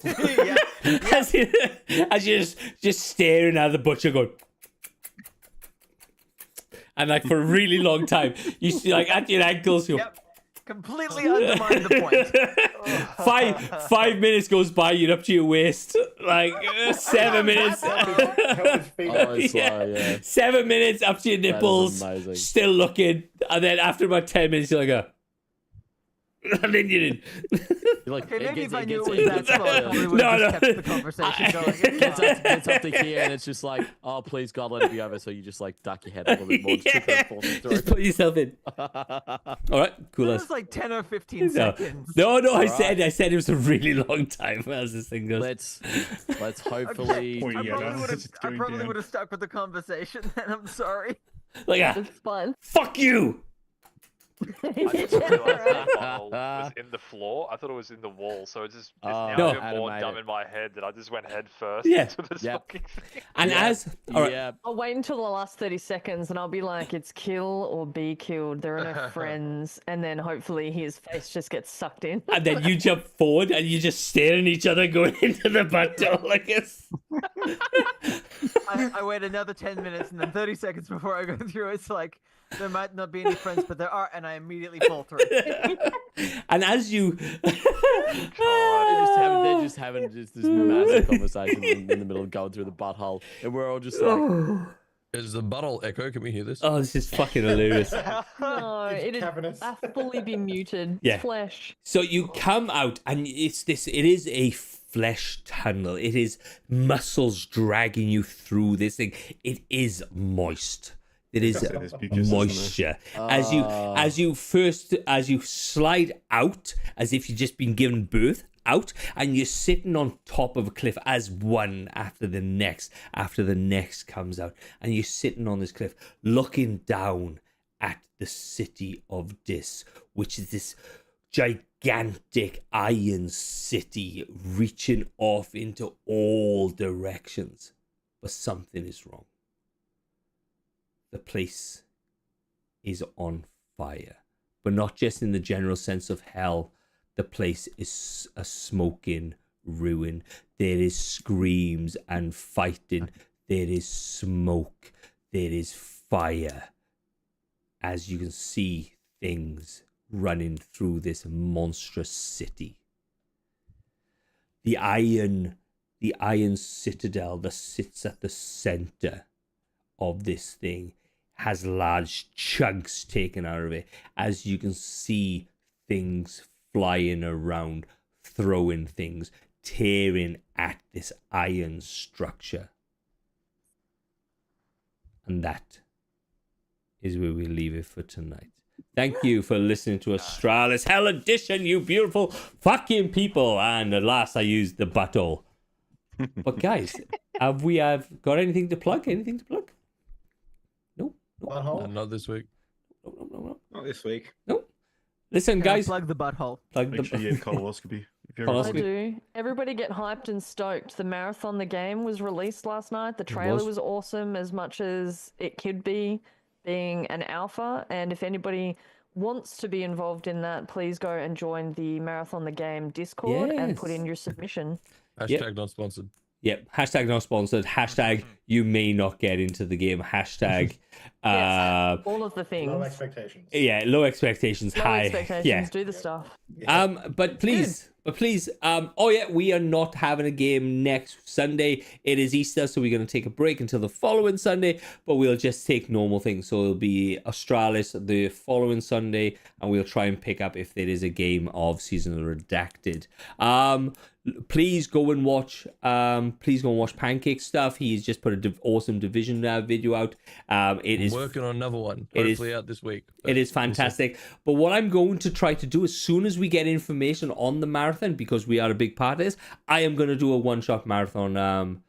Yeah. as you're just staring at the butcher, going, and like for a really long time, you see like at your ankles, you. Yep. Completely undermined the point. 5 minutes goes by, you're up to your waist. Like 7 minutes. Oh, it's yeah. 7 minutes up to your That is nipples. amazing. Still looking. And then after about 10 minutes, you're like, And then you didn't. You're like, Okay, it maybe gets- if I it knew it gets- was that slow, I probably would No, have no. just kept the conversation going. gets up to here and it's just like, oh please God, let it be over. So you just like duck your head a little bit more. Just, Yeah. Just put yourself in. All right, cool. It As. was like 10 or 15 No, seconds. no, I All said it was a really long time as this thing goes. let's hopefully. Point I you probably out would as have. it's I going probably down. would have stuck with the conversation. Then I'm sorry. Like, It's fine. fuck you. I didn't realize the bottle was in the floor. I thought it was in the wall, so it's now No. even more Animated. dumb in my head that I just went head first Yeah. into this Yep. fucking thing. And as all right, Yeah, I'll wait until the last 30 seconds and I'll be like, it's kill or be killed. There are no friends. And then hopefully his face just gets sucked in. and then you jump forward and you just stare at each other going into the battle like this. I wait another 10 minutes and then 30 seconds before I go through. It's like there might not be any friends, but there are, and I immediately fall through. And as you they're just having this massive conversation in the middle of going through the butthole, and we're all just like, Is the bottle echo? Can we hear this? oh, this is fucking hilarious. No, It's it'd cavernous. fully be muted. Yeah. It's flesh. So you come out, and it is a flesh tunnel. It is muscles dragging you through this thing. It is moist. It is It is mucus, isn't it? moisture. As you slide out, as if you've just been given birth out, and you're sitting on top of a cliff as one after the next comes out, and you're sitting on this cliff looking down at the city of Dis, which is this gigantic iron city reaching off into all directions. But something is wrong. The place is on fire, but not just in the general sense of hell. The place is a smoking ruin. There is screams and fighting. There is smoke. There is fire. As you can see things running through this monstrous city. The iron citadel that sits at the center of this thing has large chunks taken out of it, as you can see things flying around, throwing things, tearing at this iron structure. And that is where we leave it for tonight. Thank you for listening to Astralis Hell Edition, you beautiful fucking people. And at last I used the butthole. But guys, have we got anything to plug? Anything to plug? Butthole? Not this week. No. Not this week. Listen, Can I guys. plug the butthole. Plug Make sure you get colonoscopy. If you're Colonoscopy. I do. Everybody get hyped and stoked. The Marathon the Game was released last night. The trailer was awesome as much as it could be, being an alpha. And if anybody wants to be involved in that, please go and join the Marathon the Game Discord and put Yes. in your submission. Hashtag not sponsored. Yep. Hashtag not sponsored. Hashtag you may not get into the game. Hashtag Yes, all of the things. Low expectations. yeah, low expectations, Low high. expectations. Yeah. Do the stuff. But please, oh yeah, we are not having a game next Sunday. It is Easter, so we're going to take a break until the following Sunday, but we'll just take normal things. So it'll be Australis the following Sunday, and we'll try and pick up if there is a game of Season Redacted. Please go and watch Pancake stuff. He's just put an awesome Division video out. It is Working on another one. it is- Hopefully out this week. it is fantastic. But what I'm going to try to do as soon as we get information on the marathon, because we are a big part of this, I am going to do a one-shot marathon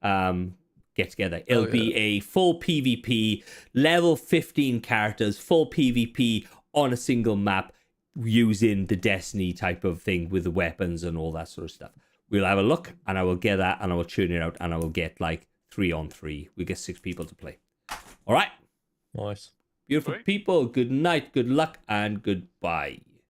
get together. It'll be a full PvP, level 15 characters, full PvP on a single map using the Destiny type of thing with the weapons and all that sort of stuff. We'll have a look, and I will get that, and I will tune it out, and I will get like 3-on-3. We get 6 people to play. All right. Nice. Beautiful Sweet. people. Good night, good luck, and goodbye.